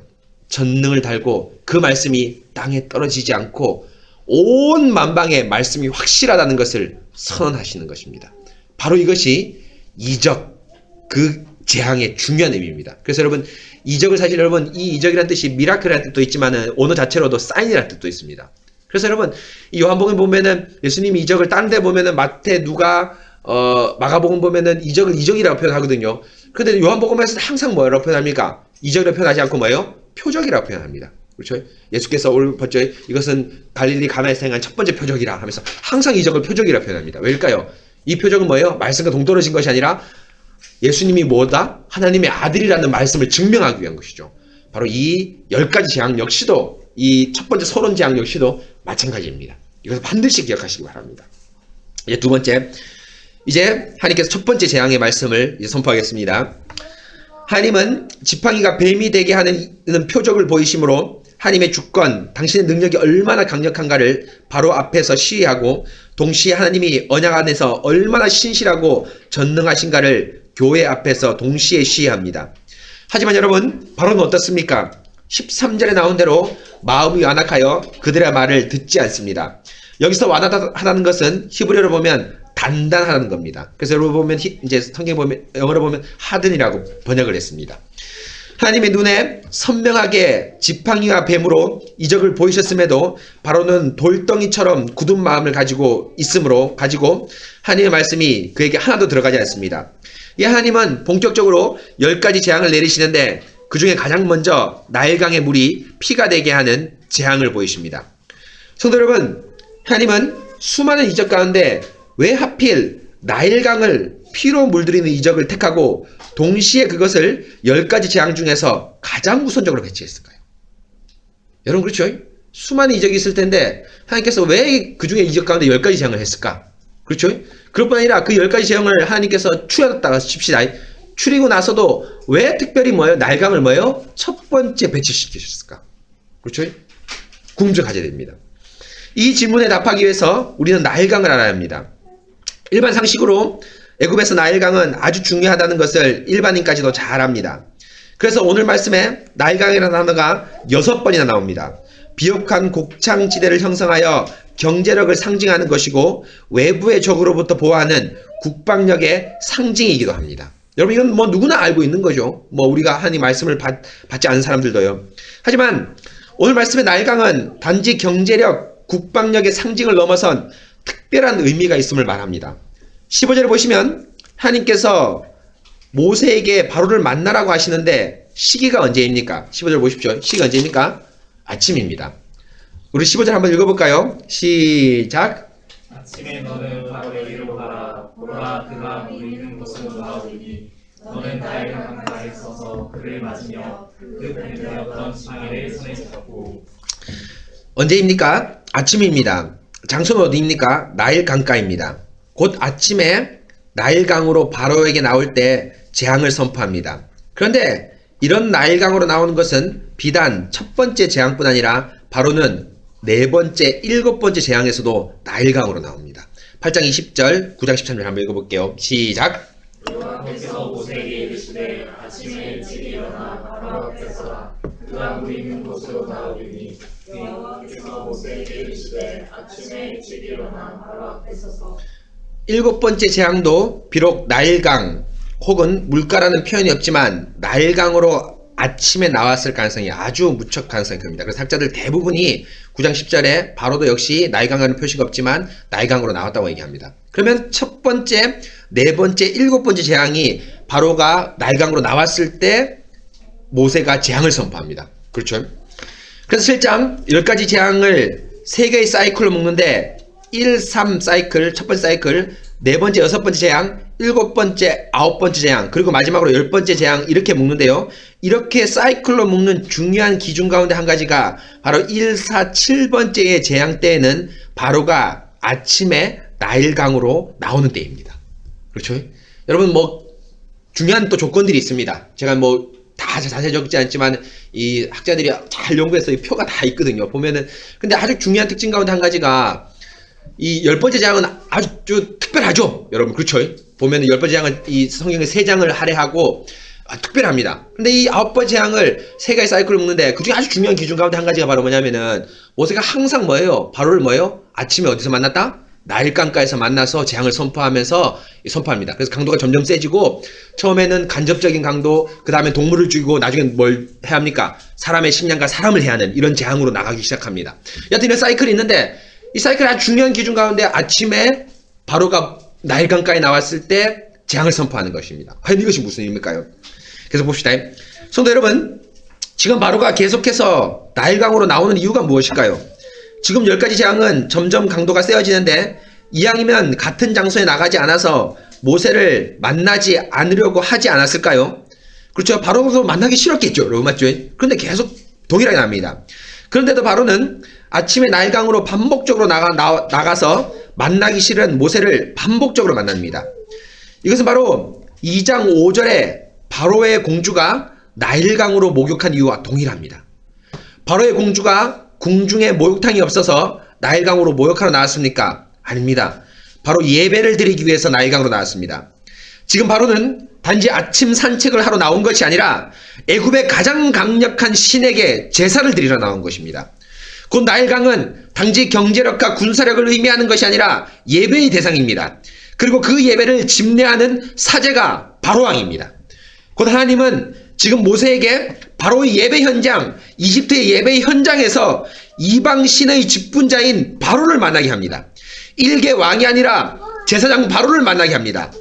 전능을 달고 그 말씀이 땅에 떨어지지 않고 온 만방에 말씀이 확실하다는 것을 선언하시는 것입니다. 바로 이것이 이적, 그 재앙의 중요한 의미입니다. 그래서 여러분 이적을 사실 여러분 이 이적이라는 뜻이 미라클이라는 뜻도 있지만 언어 자체로도 사인이라는 뜻도 있습니다. 그래서 여러분 이 요한복음 보면은 예수님이 이적을 다른 데 보면은 마태, 누가, 마가복음 보면은 이적을 이적이라고 표현하거든요. 그런데 요한복음에서는 항상 뭐라고 표현합니까? 이적이라고 표현하지 않고 뭐예요? 표적이라고 표현합니다. 그렇죠? 예수께서 벌써 이것은 갈릴리 가나에서 행한 첫 번째 표적이라 하면서 항상 이적을 표적이라고 표현합니다. 왜일까요? 이 표적은 뭐예요? 말씀과 동떨어진 것이 아니라 예수님이 뭐다? 하나님의 아들이라는 말씀을 증명하기 위한 것이죠. 바로 이 10가지 재앙 역시도 이 첫 번째 서론 재앙 역시도 마찬가지입니다. 이것을 반드시 기억하시기 바랍니다. 이제 두 번째, 이제 하나님께서 첫 번째 재앙의 말씀을 이제 선포하겠습니다. 하나님은 지팡이가 뱀이 되게 하는 표적을 보이심으로 하나님의 주권, 당신의 능력이 얼마나 강력한가를 바로 앞에서 시위하고 동시에 하나님이 언약 안에서 얼마나 신실하고 전능하신가를 교회 앞에서 동시에 시위합니다. 하지만 여러분, 바로는 어떻습니까? 13절에 나온 대로 마음이 완악하여 그들의 말을 듣지 않습니다. 여기서 완악하다는 것은 히브리어로 보면 단단하다는 겁니다. 그래서 여러분 보면 이제 성경 보면 영어로 보면 하든이라고 번역을 했습니다. 하나님의 눈에 선명하게 지팡이와 뱀으로 이적을 보이셨음에도 바로는 돌덩이처럼 굳은 마음을 가지고 하나님의 말씀이 그에게 하나도 들어가지 않습니다. 이 하나님은 본격적으로 10가지 재앙을 내리시는데 그 중에 가장 먼저 나일강의 물이 피가 되게 하는 재앙을 보이십니다. 성도 여러분, 하나님은 수많은 이적 가운데 왜 하필 나일강을 피로 물들이는 이적을 택하고 동시에 그것을 10가지 재앙 중에서 가장 우선적으로 배치했을까요? 여러분 그렇죠? 수많은 이적이 있을 텐데 하나님께서 왜 그 중에 이적 가운데 10가지 재앙을 했을까? 그렇죠? 그럴 뿐 아니라 그 10가지 재앙을 하나님께서 추렸다가 칩시다. 추리고 나서도 왜 특별히 나일강을 첫 번째 배치시키셨을까? 그렇죠? 궁금증을 가져야 됩니다. 이 질문에 답하기 위해서 우리는 나일강을 알아야 합니다. 일반 상식으로 애굽에서 나일강은 아주 중요하다는 것을 일반인까지도 잘 압니다. 그래서 오늘 말씀에 나일강이라는 단어가 6번이나 나옵니다. 비옥한 곡창지대를 형성하여 경제력을 상징하는 것이고 외부의 적으로부터 보호하는 국방력의 상징이기도 합니다. 여러분 이건 누구나 알고 있는 거죠. 우리가 하나님 말씀을 받지 않은 사람들도요. 하지만 오늘 말씀의 나일강은 단지 경제력, 국방력의 상징을 넘어선 특별한 의미가 있음을 말합니다. 15절을 보시면 하나님께서 모세에게 바로를 만나라고 하시는데 시기가 언제입니까? 15절 보십시오. 시기가 언제입니까? 아침입니다. 우리 15절 한번 읽어볼까요? 시작.
아침에 너는 바로에게로 가라. 보라 그가 물 있는 곳으로 나오리니 너는 나일강 강가에 서서 그를 맞으며 그 뱀되었던 지팡이를 손에 잡고.
언제입니까? 아침입니다. 장소는 어디입니까? 나일 강가입니다. 곧 아침에 나일강으로 바로에게 나올 때 재앙을 선포합니다. 그런데 이런 나일강으로 나오는 것은 비단 첫 번째 재앙뿐 아니라 바로는 네 번째, 7번째 재앙에서도 나일강으로 나옵니다. 8장 20절, 9장 13절 한번 읽어볼게요. 시작.
여호와께서 모세에게 이르시되 아침에 일찍 일어나 바로 앞에 서라. 그가 물 있는 곳으로 나오리니 여호와께서 모세에게 이르시되 아침에 일찍 일어나 바로 앞에 서서.
7번째 재앙도 비록 나일강 혹은 물가라는 표현이 없지만 나일강으로 아침에 나왔을 가능성이 아주 무척 가능성이 큽니다. 그래서 학자들 대부분이 9장 10절에 바로도 역시 나일강이라는 표시가 없지만 나일강으로 나왔다고 얘기합니다. 그러면 첫 번째, 네 번째, 7번째 재앙이 바로가 나일강으로 나왔을 때 모세가 재앙을 선포합니다. 그렇죠? 그래서 7장 10가지 재앙을 3개의 사이클로 묶는데 1, 3 사이클, 첫 번째 사이클, 네 번째, 6번째 재앙, 7번째, 9번째 재앙, 그리고 마지막으로 10번째 재앙 이렇게 묶는데요. 이렇게 사이클로 묶는 중요한 기준 가운데 한 가지가 바로 1, 4, 7번째의 재앙 때에는 바로가 아침에 나일강으로 나오는 때입니다. 그렇죠? 여러분 뭐 중요한 또 조건들이 있습니다. 제가 뭐 다 자세히 적지 않지만 이 학자들이 잘 연구해서 이 표가 다 있거든요. 보면은 근데 아주 중요한 특징 가운데 한 가지가 이 10번째 재앙은 아주 특별하죠. 여러분 그렇죠? 보면은 10번째 재앙은 이 성경의 3장을 할애하고 특별합니다. 근데 이 9번째 재앙을 3가지 사이클을 묶는데 그중에 아주 중요한 기준 가운데 한 가지가 바로 뭐냐면은 모세가 항상 뭐예요? 바로를 뭐예요? 아침에 어디서 만났다? 나일강가에서 만나서 재앙을 선포하면서 선포합니다. 그래서 강도가 점점 세지고 처음에는 간접적인 강도, 그 다음에 동물을 죽이고 나중엔 뭘 해야 합니까? 사람의 식량과 사람을 해야 하는 이런 재앙으로 나가기 시작합니다. 여튼 이런 사이클이 있는데 이 사이클의 아주 중요한 기준 가운데 아침에 바로가 나일강가에 나왔을 때 재앙을 선포하는 것입니다. 과연 이것이 무슨 의미일까요? 그래서 봅시다. 성도 여러분, 지금 바로가 계속해서 나일강으로 나오는 이유가 무엇일까요? 지금 10가지 재앙은 점점 강도가 세워지는데 이왕이면 같은 장소에 나가지 않아서 모세를 만나지 않으려고 하지 않았을까요? 그렇죠. 바로도 만나기 싫었겠죠. 여러분 맞죠? 그런데 계속 동일하게 납니다. 그런데도 바로는 아침에 나일강으로 반복적으로 나가서 만나기 싫은 모세를 반복적으로 만납니다. 이것은 바로 2장 5절에 바로의 공주가 나일강으로 목욕한 이유와 동일합니다. 바로의 공주가 궁중에 목욕탕이 없어서 나일강으로 목욕하러 나왔습니까? 아닙니다. 바로 예배를 드리기 위해서 나일강으로 나왔습니다. 지금 바로는 단지 아침 산책을 하러 나온 것이 아니라 애굽의 가장 강력한 신에게 제사를 드리러 나온 것입니다. 곧 나일강은 단지 경제력과 군사력을 의미하는 것이 아니라 예배의 대상입니다. 그리고 그 예배를 집례하는 사제가 바로왕입니다. 곧 하나님은 지금 모세에게 바로의 예배 현장, 이집트의 예배 현장에서 이방 신의 직분자인 바로를 만나게 합니다. 일개 왕이 아니라 제사장 바로를 만나게 합니다.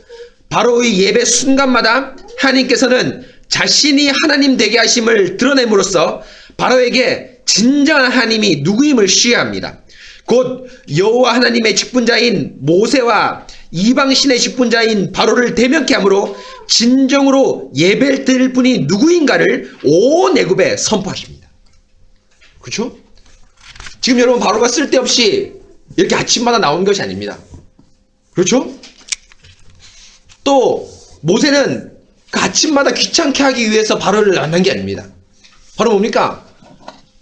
바로의 예배 순간마다 하나님께서는 자신이 하나님 되게 하심을 드러냄으로써 바로에게 진정한 하나님이 누구임을 시해합니다. 곧 여호와 하나님의 직분자인 모세와 이방신의 직분자인 바로를 대면케 하므로 진정으로 예배를 드릴 분이 누구인가를 온 애굽에 선포하십니다. 그렇죠? 지금 여러분 바로가 쓸데없이 이렇게 아침마다 나온 것이 아닙니다. 그렇죠? 또 모세는 그 아침마다 귀찮게 하기 위해서 바로를 만난 게 아닙니다. 바로 뭡니까?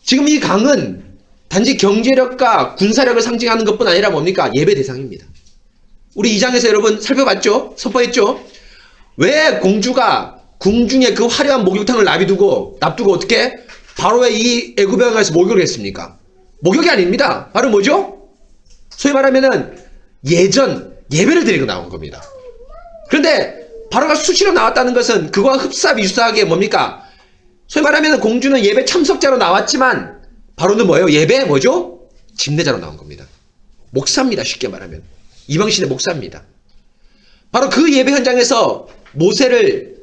지금 이 강은 단지 경제력과 군사력을 상징하는 것뿐 아니라 뭡니까? 예배 대상입니다. 우리 2장에서 여러분 살펴봤죠? 선포했죠? 왜 공주가 궁중에 그 화려한 목욕탕을 납두고 어떻게 바로의 이 애굽에 가서 목욕을 했습니까? 목욕이 아닙니다. 바로 뭐죠? 소위 말하면은 예배를 드리고 나온 겁니다. 그런데 바로가 수시로 나왔다는 것은 그거와 흡사비슷하게 뭡니까? 소위 말하면 공주는 예배 참석자로 나왔지만 바로는 뭐예요? 예배 뭐죠? 집례자로 나온 겁니다. 목사입니다. 쉽게 말하면. 이방신의 목사입니다. 바로 그 예배 현장에서 모세를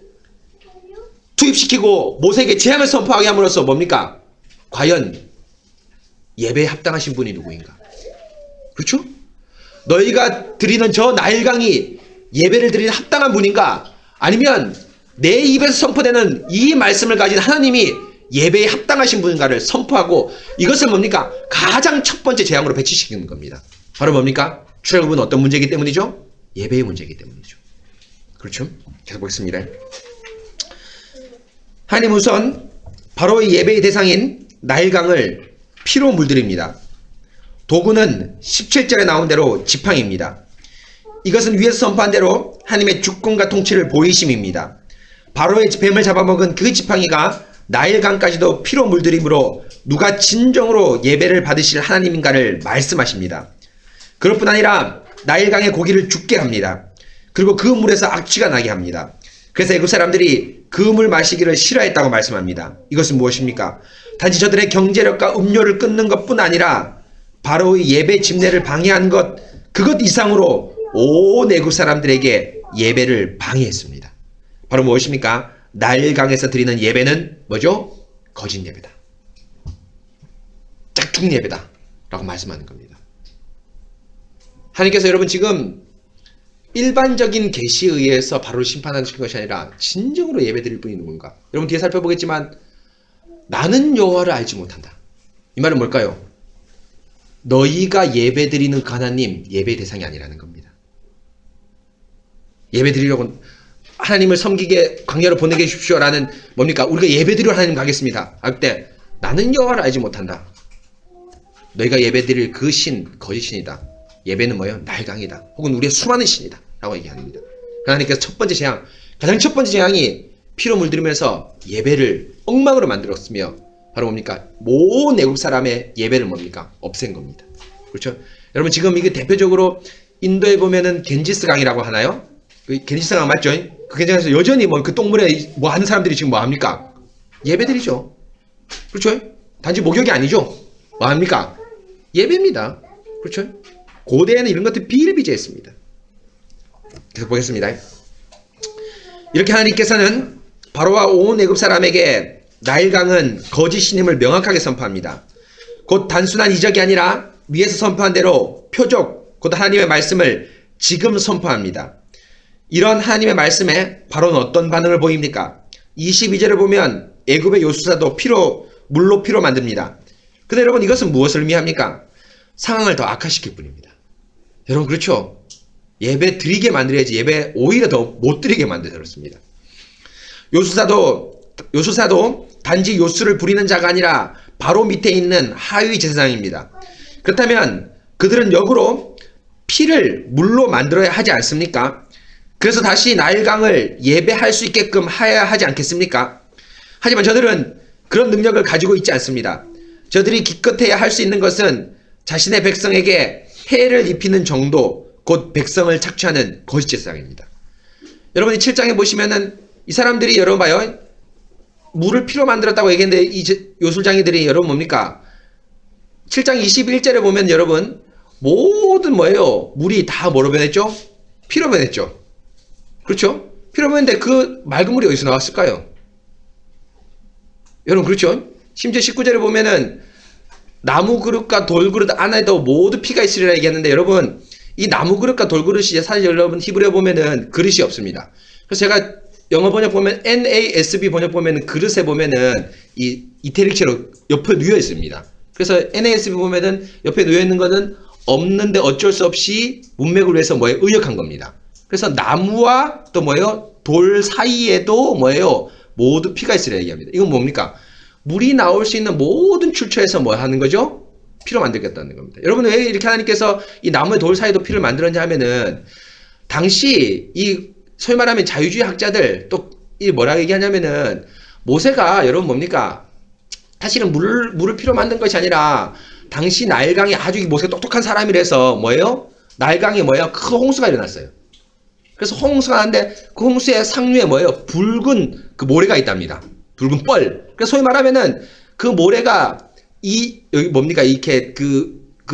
투입시키고 모세에게 재앙을 선포하게 함으로써 뭡니까? 과연 예배에 합당하신 분이 누구인가? 그렇죠? 너희가 드리는 저 나일강이 예배를 드리는 합당한 분인가? 아니면 내 입에서 선포되는 이 말씀을 가진 하나님이 예배에 합당하신 분인가를 선포하고 이것을 뭡니까? 가장 첫 번째 재앙으로 배치시키는 겁니다. 바로 뭡니까? 출애굽은 어떤 문제이기 때문이죠? 예배의 문제이기 때문이죠. 그렇죠? 계속 보겠습니다. 하나님 우선 바로의 예배의 대상인 나일강을 피로 물들입니다. 도구는 17절에 나온 대로 지팡이입니다. 이것은 위에서 선포한 대로 하나님의 주권과 통치를 보이심입니다. 바로의 뱀을 잡아먹은 그 지팡이가 나일강까지도 피로 물들임으로 누가 진정으로 예배를 받으실 하나님인가를 말씀하십니다. 그럴 뿐 아니라 나일강의 고기를 죽게 합니다. 그리고 그 물에서 악취가 나게 합니다. 그래서 애굽 사람들이 그 물 마시기를 싫어했다고 말씀합니다. 이것은 무엇입니까? 단지 저들의 경제력과 음료를 끊는 것뿐 아니라 바로의 예배 집례를 방해한 그것 이상으로 온 애굽 사람들에게 예배를 방해했습니다. 바로 무엇입니까? 나일강에서 드리는 예배는 뭐죠? 거짓 예배다. 짝퉁 예배다. 라고 말씀하는 겁니다. 하나님께서 여러분 지금 일반적인 계시에 의해서 바로를 심판하는 것이 아니라 진정으로 예배드릴 분이 누군가. 여러분 뒤에 살펴보겠지만 나는 여호와를 알지 못한다. 이 말은 뭘까요? 너희가 예배드리는 그 하나님 예배 대상이 아니라는 겁니다. 예배드리려고 하나님을 섬기게 광야로 보내게 해주십시오라는 뭡니까? 우리가 예배드리러 하나님 가겠습니다. 할 때 나는 여호와를 알지 못한다. 너희가 예배드릴 그 신 거짓신이다. 예배는 뭐예요? 날강이다. 혹은 우리의 수많은 신이다. 라고 얘기합니다. 하나님께서 첫 번째 재앙, 가장 첫 번째 재앙이 피로 물들이면서 예배를 엉망으로 만들었으며 바로 뭡니까? 모든 애국 사람의 예배를 뭡니까? 없앤 겁니다. 그렇죠? 여러분 지금 이게 대표적으로 인도에 보면은 겐지스 강이라고 하나요? 그 겐지스 강 맞죠? 그 겐지스강에서 여전히 뭐 그 똥물에 뭐 하는 사람들이 지금 뭐 합니까? 예배드리죠. 그렇죠? 단지 목욕이 아니죠. 뭐 합니까? 예배입니다. 그렇죠? 고대에는 이런 것들이 비일비재했습니다. 계속 보겠습니다. 이렇게 하나님께서는 바로와 온 애굽 사람에게 나일강은 거짓 신임을 명확하게 선포합니다. 곧 단순한 이적이 아니라 위에서 선포한 대로 표적, 곧 하나님의 말씀을 지금 선포합니다. 이런 하나님의 말씀에 바로는 어떤 반응을 보입니까? 22절을 보면 애굽의 요수사도 물로 피로 만듭니다. 근데 여러분 이것은 무엇을 의미합니까? 상황을 더 악화시킬 뿐입니다. 여러분 그렇죠? 예배 드리게 만들어야지 예배 오히려 더 못 드리게 만들었습니다. 요수사도 단지 요수를 부리는 자가 아니라 바로 밑에 있는 하위 제사장입니다. 그렇다면 그들은 역으로 피를 물로 만들어야 하지 않습니까? 그래서 다시 나일강을 예배할 수 있게끔 해야 하지 않겠습니까? 하지만 저들은 그런 능력을 가지고 있지 않습니다. 저들이 기껏해야 할 수 있는 것은 자신의 백성에게 해를 입히는 정도, 곧 백성을 착취하는 거짓 제사장입니다. 여러분이 7장에 보시면은 이 사람들이 여러분 봐요. 물을 피로 만들었다고 얘기했는데 이 요술장이들이 여러분 뭡니까? 7장 21절에 보면 여러분 모든 뭐예요? 물이 다 뭐로 변했죠? 피로 변했죠. 그렇죠? 피로 변했는데 그 맑은 물이 어디서 나왔을까요? 여러분 그렇죠? 심지어 19절에 보면은 나무 그릇과 돌 그릇 안에도 모두 피가 있으리라 얘기했는데 여러분 이 나무 그릇과 돌 그릇이 사실 여러분 히브리어 보면은 그릇이 없습니다. 그래서 제가 영어 번역 보면 NASB 번역 보면은 그릇에 보면은 이 이태릭체로 옆에 누워 있습니다. 그래서 NASB 보면은 옆에 누워 있는 거는 없는데 어쩔 수 없이 문맥을 위해서 뭐예요? 의역한 겁니다. 그래서 나무와 또 뭐예요? 돌 사이에도 뭐예요? 모두 피가 있으리라 얘기합니다. 이건 뭡니까? 물이 나올 수 있는 모든 출처에서 뭐 하는 거죠? 피로 만들겠다는 겁니다. 여러분 왜 이렇게 하나님께서 이 나무의 돌 사이도 피를 만들었냐 하면은 당시 이 소위 말하면 자유주의 학자들 또 이 뭐라고 얘기하냐면은 모세가 여러분 뭡니까? 사실은 물을 피로 만든 것이 아니라 당시 나일강이 아주 모세가 똑똑한 사람이라서 뭐예요? 나일강이 뭐예요? 큰 홍수가 일어났어요. 그래서 홍수가 나는데 그 홍수의 상류에 뭐예요? 붉은 그 모래가 있답니다. 붉은 뻘. 그래서 소위 말하면은 그 모래가 여기 뭡니까? 이렇게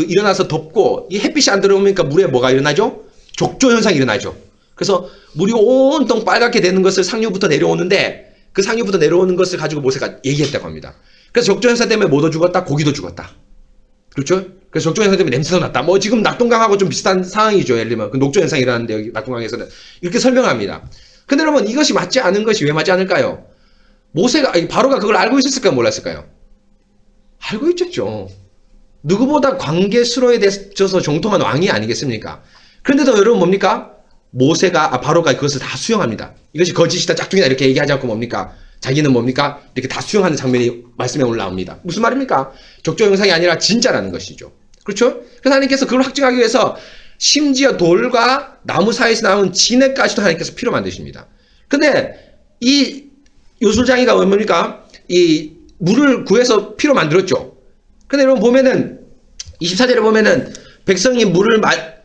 일어나서 덮고 이 햇빛이 안 들어오니까 물에 뭐가 일어나죠? 족조 현상이 일어나죠. 그래서 물이 온통 빨갛게 되는 것을 상류부터 내려오는데 그 상류부터 내려오는 것을 가지고 모세가 얘기했다고 합니다. 그래서 족조 현상 때문에 모도 죽었다, 고기도 죽었다. 그렇죠? 그래서 족조 현상 때문에 냄새도 났다. 뭐 지금 낙동강하고 좀 비슷한 상황이죠. 예를 들면 그 녹조 현상이 일어나는데 여기 낙동강에서는 이렇게 설명합니다. 근데 여러분 이것이 맞지 않은 것이 왜 맞지 않을까요? 바로가 그걸 알고 있었을까요? 몰랐을까요? 알고 있었죠. 누구보다 관계수로에 대해서 정통한 왕이 아니겠습니까? 그런데도 여러분 뭡니까? 바로가 그것을 다 수용합니다. 이것이 거짓이다, 짝퉁이다 이렇게 얘기하지 않고 뭡니까? 자기는 뭡니까? 이렇게 다 수용하는 장면이 말씀에 올라옵니다. 무슨 말입니까? 족조 현상이 아니라 진짜라는 것이죠. 그렇죠? 그래서 하나님께서 그걸 확증하기 위해서 심지어 돌과 나무 사이에서 나온 진액까지도 하나님께서 피로 만드십니다. 근데 이 요술장이가 뭡니까? 이 물을 구해서 피로 만들었죠. 근데 여러분 보면은 24절에 보면은 백성이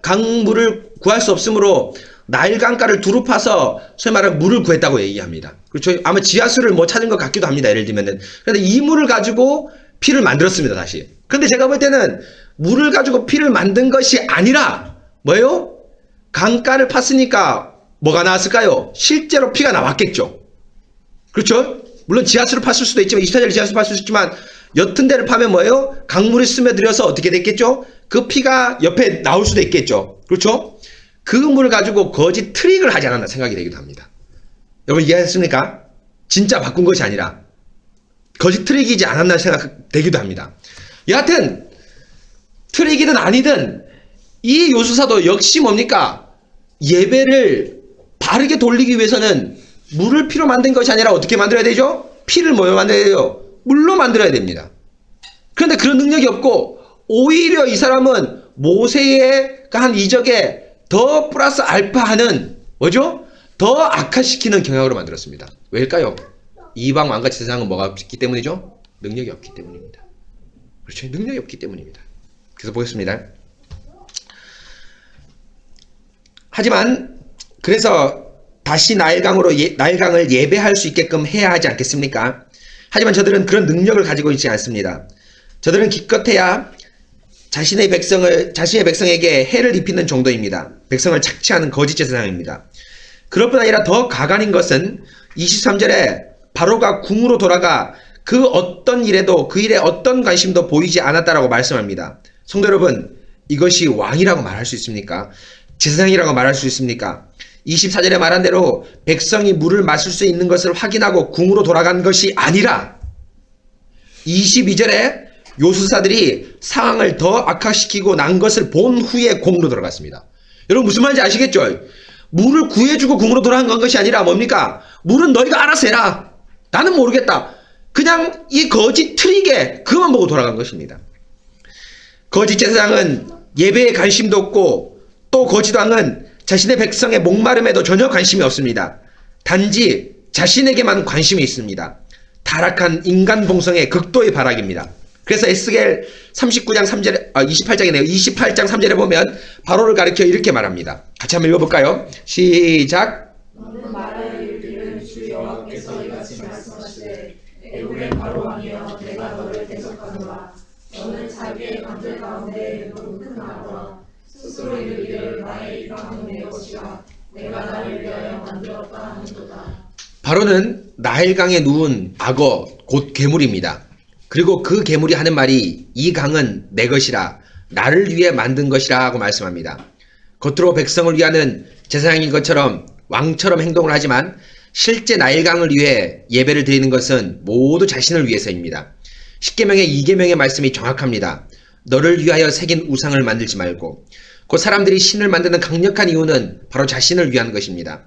강물을 구할 수 없으므로 나일강가를 두루 파서 소위 말하는 물을 구했다고 얘기합니다. 그렇죠? 아마 지하수를 뭐 찾은 것 같기도 합니다. 예를 들면은. 그런데 이 물을 가지고 피를 만들었습니다. 다시. 근데 제가 볼 때는 물을 가지고 피를 만든 것이 아니라 뭐예요? 강가를 팠으니까 뭐가 나왔을까요? 실제로 피가 나왔겠죠. 그렇죠? 물론 지하수를 팠을 수도 있지만 24절에 지하수를 팠을 수도 있지만 옅은 데를 파면 뭐예요? 강물이 스며들어서 어떻게 됐겠죠? 그 피가 옆에 나올 수도 있겠죠. 그렇죠? 그 물을 가지고 거짓 트릭을 하지 않았나 생각이 되기도 합니다. 여러분 이해하셨습니까? 진짜 바꾼 것이 아니라 거짓 트릭이지 않았나 생각되기도 합니다. 여하튼 트릭이든 아니든 이 요술사도 역시 뭡니까? 예배를 바르게 돌리기 위해서는 물을 피로 만든 것이 아니라 어떻게 만들어야 되죠? 피를 뭐로 만들어야 돼요? 물로 만들어야 됩니다. 그런데 그런 능력이 없고 오히려 이 사람은 모세의 한 이적에 더 플러스 알파하는 뭐죠? 더 악화시키는 경향으로 만들었습니다. 왜일까요? 이방 왕같이 세상은 뭐가 없기 때문이죠? 능력이 없기 때문입니다. 그렇죠? 능력이 없기 때문입니다. 그래서 보겠습니다. 하지만 그래서 다시 나일강을 예배할 수 있게끔 해야 하지 않겠습니까? 하지만 저들은 그런 능력을 가지고 있지 않습니다. 저들은 기껏해야 자신의 백성에게 해를 입히는 정도입니다. 백성을 착취하는 거짓 제사장입니다. 그럴 뿐 아니라 더 가관인 것은 23절에 바로가 궁으로 돌아가 그 어떤 일에도 그 일에 어떤 관심도 보이지 않았다라고 말씀합니다. 성도 여러분, 이것이 왕이라고 말할 수 있습니까? 제사장이라고 말할 수 있습니까? 24절에 말한 대로 백성이 물을 마실 수 있는 것을 확인하고 궁으로 돌아간 것이 아니라 22절에 요술사들이 상황을 더 악화시키고 난 것을 본 후에 궁으로 돌아갔습니다. 여러분 무슨 말인지 아시겠죠? 물을 구해주고 궁으로 돌아간 것이 아니라 뭡니까? 물은 너희가 알아서 해라. 나는 모르겠다. 그냥 이 거짓 트릭에 그만 보고 돌아간 것입니다. 거짓 제사장은 예배에 관심도 없고 또 거짓 왕은 자신의 백성의 목마름에도 전혀 관심이 없습니다. 단지 자신에게만 관심이 있습니다. 타락한 인간 봉성의 극도의 발악입니다. 그래서 에스겔 38장 3절에 보면 바로를 가리켜 이렇게 말합니다. 같이 한번 읽어볼까요? 시작.
너는 말하여 이르기를 주 여호와께서 이같이 말씀하시되 애굽의 바로 왕이여 내가 너를 대적하노라. 너는 자기의 관절 가운데 높은 나무라. 스스로 이르기를 나의 이 강은 내 것이라. 내가 나를 위하여 만들었다 하는도다.
바로는 나일강에 누운 악어 곧 괴물입니다. 그리고 그 괴물이 하는 말이 이 강은 내 것이라 나를 위해 만든 것이라 하고 말씀합니다. 겉으로 백성을 위하는 제사장인 것처럼 왕처럼 행동을 하지만 실제 나일강을 위해 예배를 드리는 것은 모두 자신을 위해서입니다. 10계명의 2계명의 말씀이 정확합니다. 너를 위하여 새긴 우상을 만들지 말고. 곧 사람들이 신을 만드는 강력한 이유는 바로 자신을 위한 것입니다.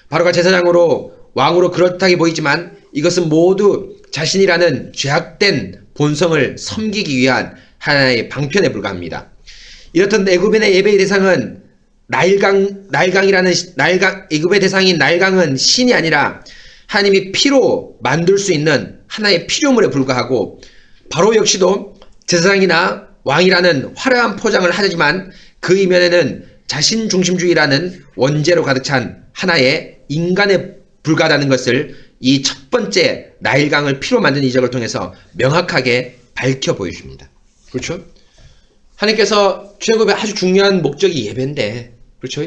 바로가 제사장으로 왕으로 그렇다게 보이지만 이것은 모두 자신이라는 죄악된 본성을 섬기기 위한 하나의 방편에 불과합니다. 이렇듯 애굽인의 예배의 대상은 애굽의 대상인 나일강은 신이 아니라 하나님이 피로 만들 수 있는 하나의 피조물에 불과하고 바로 역시도 제사장이나 왕이라는 화려한 포장을 하지만 그 이면에는 자신중심주의라는 원죄로 가득 찬 하나의 인간에 불과하다는 것을 이 첫 번째 나일강을 피로 만든 이적을 통해서 명확하게 밝혀 보여줍니다. 그렇죠? 하나님께서 출애굽의 아주 중요한 목적이 예배인데, 그렇죠?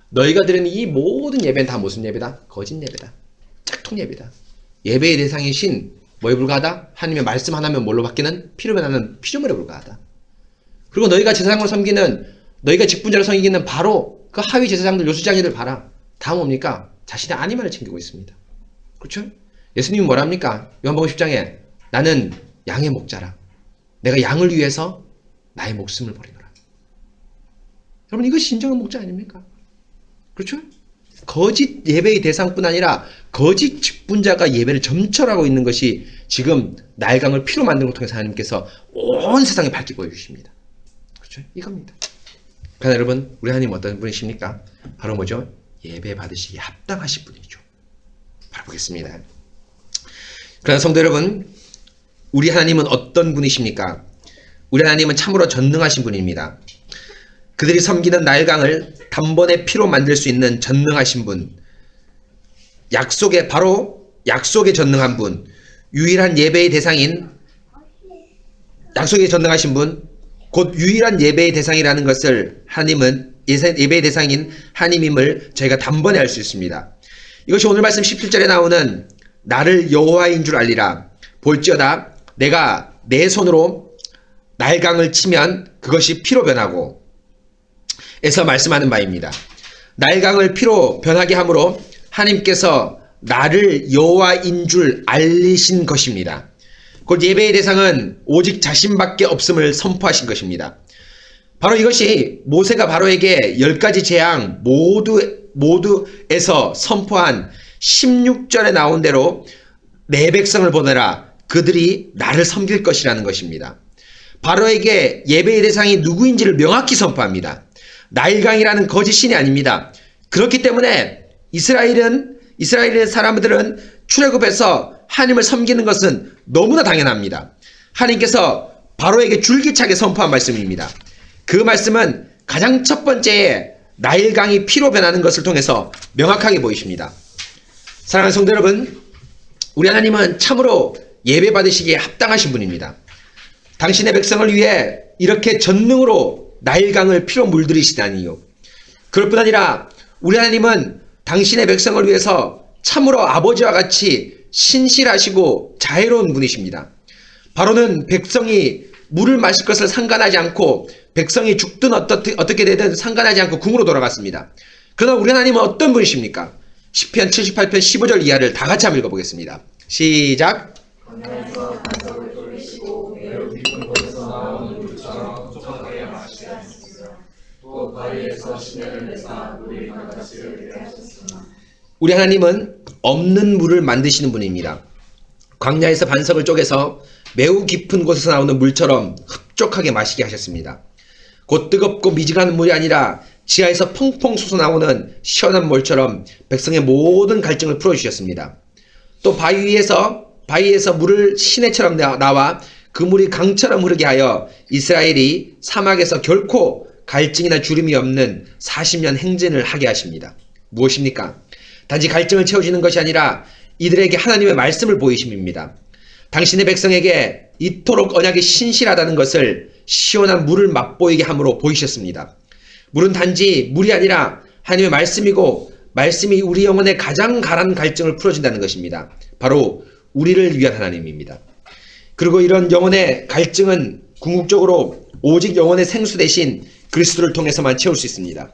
너희가 드리는 이 모든 예배는 다 무슨 예배다? 거짓 예배다. 짝퉁 예배다. 예배의 대상인 신, 뭐에 불과하다? 하나님의 말씀 하나면 뭘로 바뀌는? 피로 변하는 피조물에 불과하다. 그리고 너희가 제사장을 섬기는, 너희가 직분자를 섬기는 바로 그 하위 제사장들, 요술장이들 봐라. 다 뭡니까? 자신의 아니만을 챙기고 있습니다. 그렇죠? 예수님이 뭐랍니까? 요한복음 10장에 나는 양의 목자라. 내가 양을 위해서 나의 목숨을 버리노라. 여러분 이것이 진정한 목자 아닙니까? 그렇죠? 거짓 예배의 대상뿐 아니라 거짓 직분자가 예배를 점철하고 있는 것이 지금 나일강을 피로 만든 걸 통해서 하나님께서 온 세상에 밝히 보여주십니다. 그렇죠? 이겁니다. 그러나 여러분 우리 하나님 어떤 분이십니까? 바로 뭐죠? 예배 받으시기에 합당하신 분이죠. 바로 보겠습니다. 그러나 성도 여러분, 우리 하나님은 어떤 분이십니까? 우리 하나님은 참으로 전능하신 분입니다. 그들이 섬기는 나일강을 단번에 피로 만들 수 있는 전능하신 분, 약속에 전능한 분, 유일한 예배의 대상인 약속에 전능하신 분, 곧 유일한 예배의 대상이라는 것을 하나님은 예배의 대상인 하나님임을 저희가 단번에 알 수 있습니다. 이것이 오늘 말씀 17절에 나오는 나를 여호와인 줄 알리라. 볼지어다 내가 내 손으로 나일강을 치면 그것이 피로 변하고 말씀하는 바입니다. 나일강을 피로 변하게 함으로 하나님께서 나를 여호와인 줄 알리신 것입니다. 곧 예배의 대상은 오직 자신밖에 없음을 선포하신 것입니다. 바로 이것이 모세가 바로에게 10가지 재앙 모두에서 선포한 16절에 나온 대로 내 백성을 보내라, 그들이 나를 섬길 것이라는 것입니다. 바로에게 예배의 대상이 누구인지를 명확히 선포합니다. 나일강이라는 거짓 신이 아닙니다. 그렇기 때문에 이스라엘의 사람들은 출애굽에서 하나님을 섬기는 것은 너무나 당연합니다. 하나님께서 바로에게 줄기차게 선포한 말씀입니다. 그 말씀은 가장 첫 번째에 나일강이 피로 변하는 것을 통해서 명확하게 보이십니다. 사랑하는 성도 여러분, 우리 하나님은 참으로 예배 받으시기에 합당하신 분입니다. 당신의 백성을 위해 이렇게 전능으로 나일강을 피로 물들이시다니요. 그럴 뿐 아니라 우리 하나님은 당신의 백성을 위해서 참으로 아버지와 같이 신실하시고 자애로운 분이십니다. 바로는 백성이 물을 마실 것을 상관하지 않고 백성이 죽든 어떻게 되든 상관하지 않고 궁으로 돌아갔습니다. 그러나 우리 하나님은 어떤 분이십니까? 시편 78편 15절 이하를 다 같이 한번 읽어보겠습니다. 시작.
하늘에서 반석을 돌리시고 매우 깊은 곳에서 나오는 물처럼 촉촉하게 마시게 하셨으며 또 바위에서 시내를 내사 물이 강같이 흐르게 하셨으며.
우리 하나님은 없는 물을 만드시는 분입니다. 광야에서 반석을 쪼개서 매우 깊은 곳에서 나오는 물처럼 흡족하게 마시게 하셨습니다. 곧 뜨겁고 미지근한 물이 아니라 지하에서 펑펑 솟아나오는 시원한 물처럼 백성의 모든 갈증을 풀어주셨습니다. 또 바위에서 물을 시내처럼 나와 그 물이 강처럼 흐르게 하여 이스라엘이 사막에서 결코 갈증이나 주림이 없는 40년 행진을 하게 하십니다. 무엇입니까? 단지 갈증을 채워주는 것이 아니라 이들에게 하나님의 말씀을 보이심입니다. 당신의 백성에게 이토록 언약이 신실하다는 것을 시원한 물을 맛보이게 함으로 보이셨습니다. 물은 단지 물이 아니라 하나님의 말씀이고 말씀이 우리 영혼의 가장 가란 갈증을 풀어준다는 것입니다. 바로 우리를 위한 하나님입니다. 그리고 이런 영혼의 갈증은 궁극적으로 오직 영혼의 생수 대신 그리스도를 통해서만 채울 수 있습니다.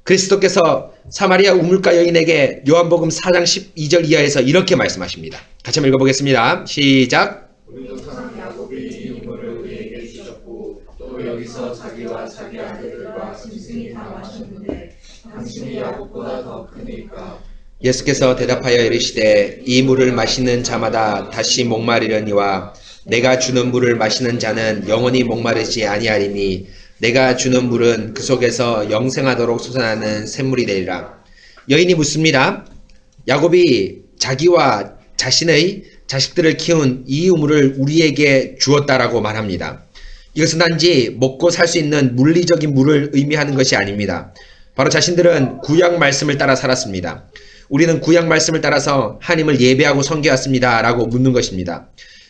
그리스도께서 사마리아 우물가 여인에게 요한복음 4장 12절 이하에서 이렇게 말씀하십니다. 같이 한번 읽어보겠습니다. 시작.
우리 조상 야곱이 이 우물을 우리에게 주셨고 또 여기서 자기와 자기 아들들과 짐승이 다 마셨는데 당신이 야곱보다 더 크니까.
예수께서 대답하여 이르시되 이 물을 마시는 자마다 다시 목마르려니와 내가 주는 물을 마시는 자는 영원히 목마르지 아니하리니 내가 주는 물은 그 속에서 영생하도록 솟아나는 샘물이 되리라. 여인이 묻습니다. 야곱이 자기와 자신의 자식들을 키운 이 우물을 우리에게 주었다라고 말합니다. 이것은 단지 먹고 살 수 있는 물리적인 물을 의미하는 것이 아닙니다. 바로 자신들은 구약 말씀을 따라 살았습니다. 우리는 구약 말씀을 따라서 하나님을 예배하고 섬겨왔습니다 라고 묻는 것입니다.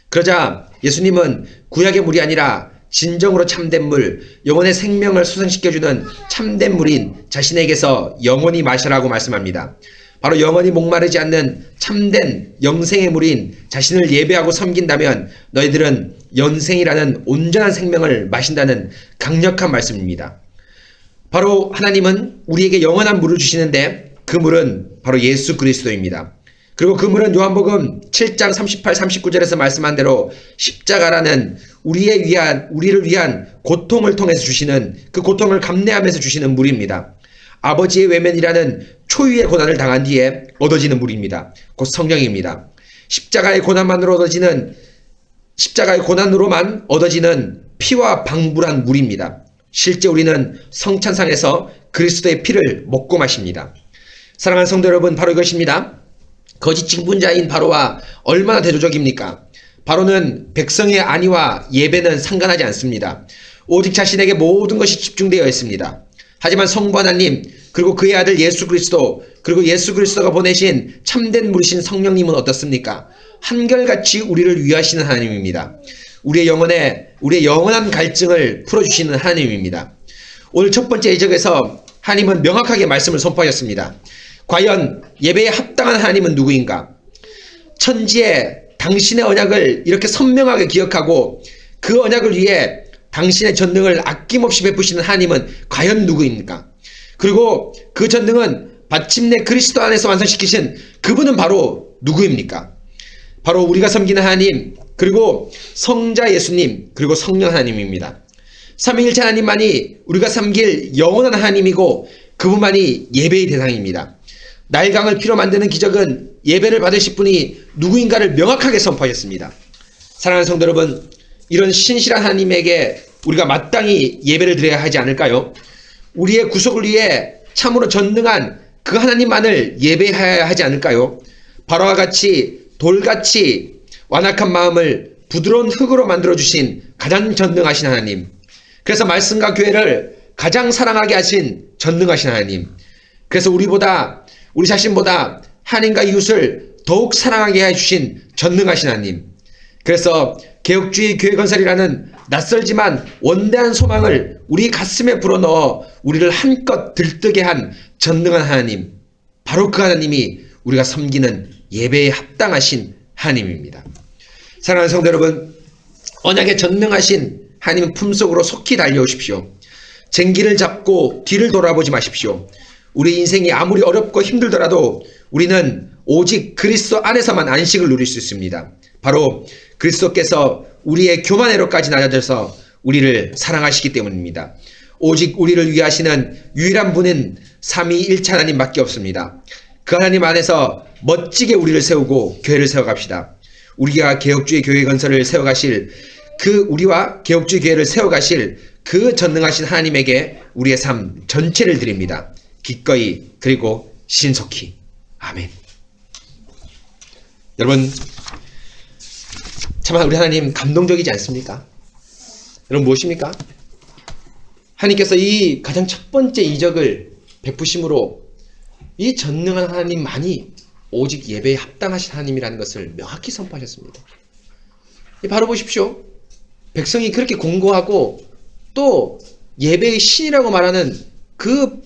그러자 예수님은 구약의 물이 아니라 진정으로 참된 물, 영혼의 생명을 소생시켜주는 참된 물인 자신에게서 영원히 마시라고 말씀합니다. 바로 영원히 목마르지 않는 참된 영생의 물인 자신을 예배하고 섬긴다면 너희들은 영생이라는 온전한 생명을 마신다는 강력한 말씀입니다. 바로 하나님은 우리에게 영원한 물을 주시는데 그 물은 바로 예수 그리스도입니다. 그리고 그 물은 요한복음 7장 38, 39절에서 말씀한 대로 십자가라는 우리를 위한 고통을 통해서 주시는, 그 고통을 감내하면서 주시는 물입니다. 아버지의 외면이라는 초유의 고난을 당한 뒤에 얻어지는 물입니다. 곧 성령입니다. 십자가의 고난으로만 얻어지는 피와 방불한 물입니다. 실제 우리는 성찬상에서 그리스도의 피를 먹고 마십니다. 사랑하는 성도 여러분, 바로 이것입니다. 거짓 징분자인 바로와 얼마나 대조적입니까? 바로는 백성의 안위와 예배는 상관하지 않습니다. 오직 자신에게 모든 것이 집중되어 있습니다. 하지만 성부 하나님, 그리고 그의 아들 예수 그리스도, 그리고 예수 그리스도가 보내신 참된 물이신 성령님은 어떻습니까? 한결같이 우리를 위하시는 하나님입니다. 우리의 영원한 갈증을 풀어주시는 하나님입니다. 오늘 첫 번째 이적에서 하나님은 명확하게 말씀을 선포하셨습니다. 과연 예배에 합당한 하나님은 누구인가? 천지에 당신의 언약을 이렇게 선명하게 기억하고 그 언약을 위해 당신의 전능을 아낌없이 베푸시는 하나님은 과연 누구입니까? 그리고 그 전능은 마침내 그리스도 안에서 완성시키신 그분은 바로 누구입니까? 바로 우리가 섬기는 하나님, 그리고 성자 예수님, 그리고 성령 하나님입니다. 삼위일체 하나님만이 우리가 섬길 영원한 하나님이고 그분만이 예배의 대상입니다. 날강을 피로 만드는 기적은 예배를 받으실 분이 누구인가를 명확하게 선포하셨습니다. 사랑하는 성도 여러분, 이런 신실한 하나님에게 우리가 마땅히 예배를 드려야 하지 않을까요? 우리의 구속을 위해 참으로 전능한 그 하나님만을 예배해야 하지 않을까요? 바로와 같이 돌같이 완악한 마음을 부드러운 흙으로 만들어주신 가장 전능하신 하나님, 그래서 말씀과 교회를 가장 사랑하게 하신 전능하신 하나님, 그래서 우리 자신보다 하나님과 이웃을 더욱 사랑하게 해주신 전능하신 하나님, 그래서 개혁주의 교회 건설이라는 낯설지만 원대한 소망을 우리 가슴에 불어넣어 우리를 한껏 들뜨게 한 전능한 하나님, 바로 그 하나님이 우리가 섬기는 예배에 합당하신 하나님입니다. 사랑하는 성도 여러분, 언약의 전능하신 하나님 품속으로 속히 달려오십시오. 쟁기를 잡고 뒤를 돌아보지 마십시오. 우리 인생이 아무리 어렵고 힘들더라도 우리는 오직 그리스도 안에서만 안식을 누릴 수 있습니다. 바로 그리스도께서 우리의 교만 애로까지 낮아져서 우리를 사랑하시기 때문입니다. 오직 우리를 위해 하시는 유일한 분은 삼위일체 하나님밖에 없습니다. 그 하나님 안에서 멋지게 우리를 세우고 교회를 세워갑시다. 우리가 개혁주의 교회 건설을 세워가실 우리와 개혁주의 교회를 세워가실 그 전능하신 하나님에게 우리의 삶 전체를 드립니다. 기꺼이 그리고 신속히. 아멘. 여러분, 참 우리 하나님 감동적이지 않습니까? 여러분, 무엇입니까? 하나님께서 이 가장 첫 번째 이적을 베푸심으로 이 전능한 하나님만이 오직 예배에 합당하신 하나님이라는 것을 명확히 선포하셨습니다. 바로 보십시오. 백성이 그렇게 공고하고 또 예배의 신이라고 말하는 그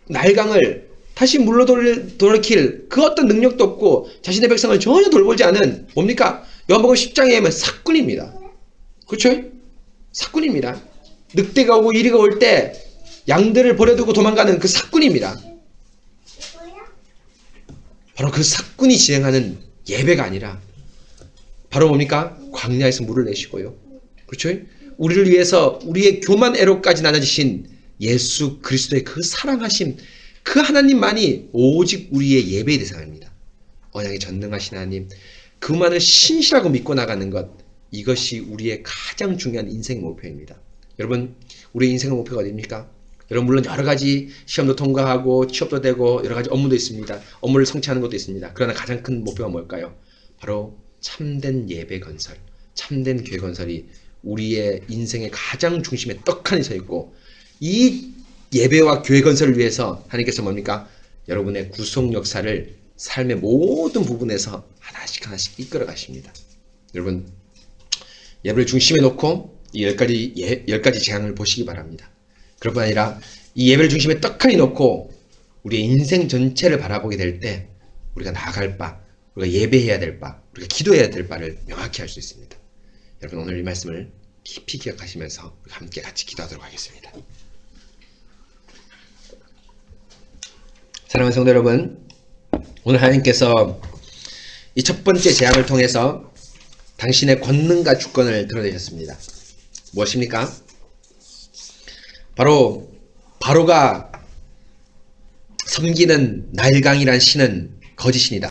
날강을 다시 물러돌이킬 그 어떤 능력도 없고 자신의 백성을 전혀 돌보지 않은 뭡니까? 요한복음 10장에 보면 사꾼입니다. 그렇죠? 사꾼입니다. 늑대가 오고 이리가 올 때 양들을 버려두고 도망가는 그 사꾼입니다. 바로 그 사꾼이 진행하는 예배가 아니라 바로 뭡니까? 광야에서 물을 내시고요. 그렇죠? 우리를 위해서 우리의 교만 애로까지 나눠주신 예수 그리스도의 그 사랑하심, 그 하나님만이 오직 우리의 예배의 대상입니다. 언약의 전능하신 하나님, 그만을 신실하고 믿고 나가는 것, 이것이 우리의 가장 중요한 인생의 목표입니다. 여러분, 우리의 인생의 목표가 어디입니까? 여러분, 물론 여러 가지 시험도 통과하고 취업도 되고 여러 가지 업무도 있습니다. 업무를 성취하는 것도 있습니다. 그러나 가장 큰 목표가 뭘까요? 바로 참된 예배 건설, 참된 교회 건설이 우리의 인생의 가장 중심에 떡하니 서 있고, 이 예배와 교회 건설을 위해서 하나님께서 뭡니까? 여러분의 구속 역사를 삶의 모든 부분에서 하나씩 하나씩 이끌어 가십니다. 여러분, 예배를 중심에 놓고 이 10가지 재앙을 보시기 바랍니다. 그럴 뿐 아니라 이 예배를 중심에 떡하니 놓고 우리의 인생 전체를 바라보게 될 때 우리가 나아갈 바, 우리가 예배해야 될 바, 우리가 기도해야 될 바를 명확히 알 수 있습니다. 여러분, 오늘 이 말씀을 깊이 기억하시면서 우리가 함께 같이 기도하도록 하겠습니다. 사랑하는 성도 여러분, 오늘 하나님께서 이 첫 번째 재앙을 통해서 당신의 권능과 주권을 드러내셨습니다. 무엇입니까? 바로가 섬기는 날강이란 신은 거짓신이다.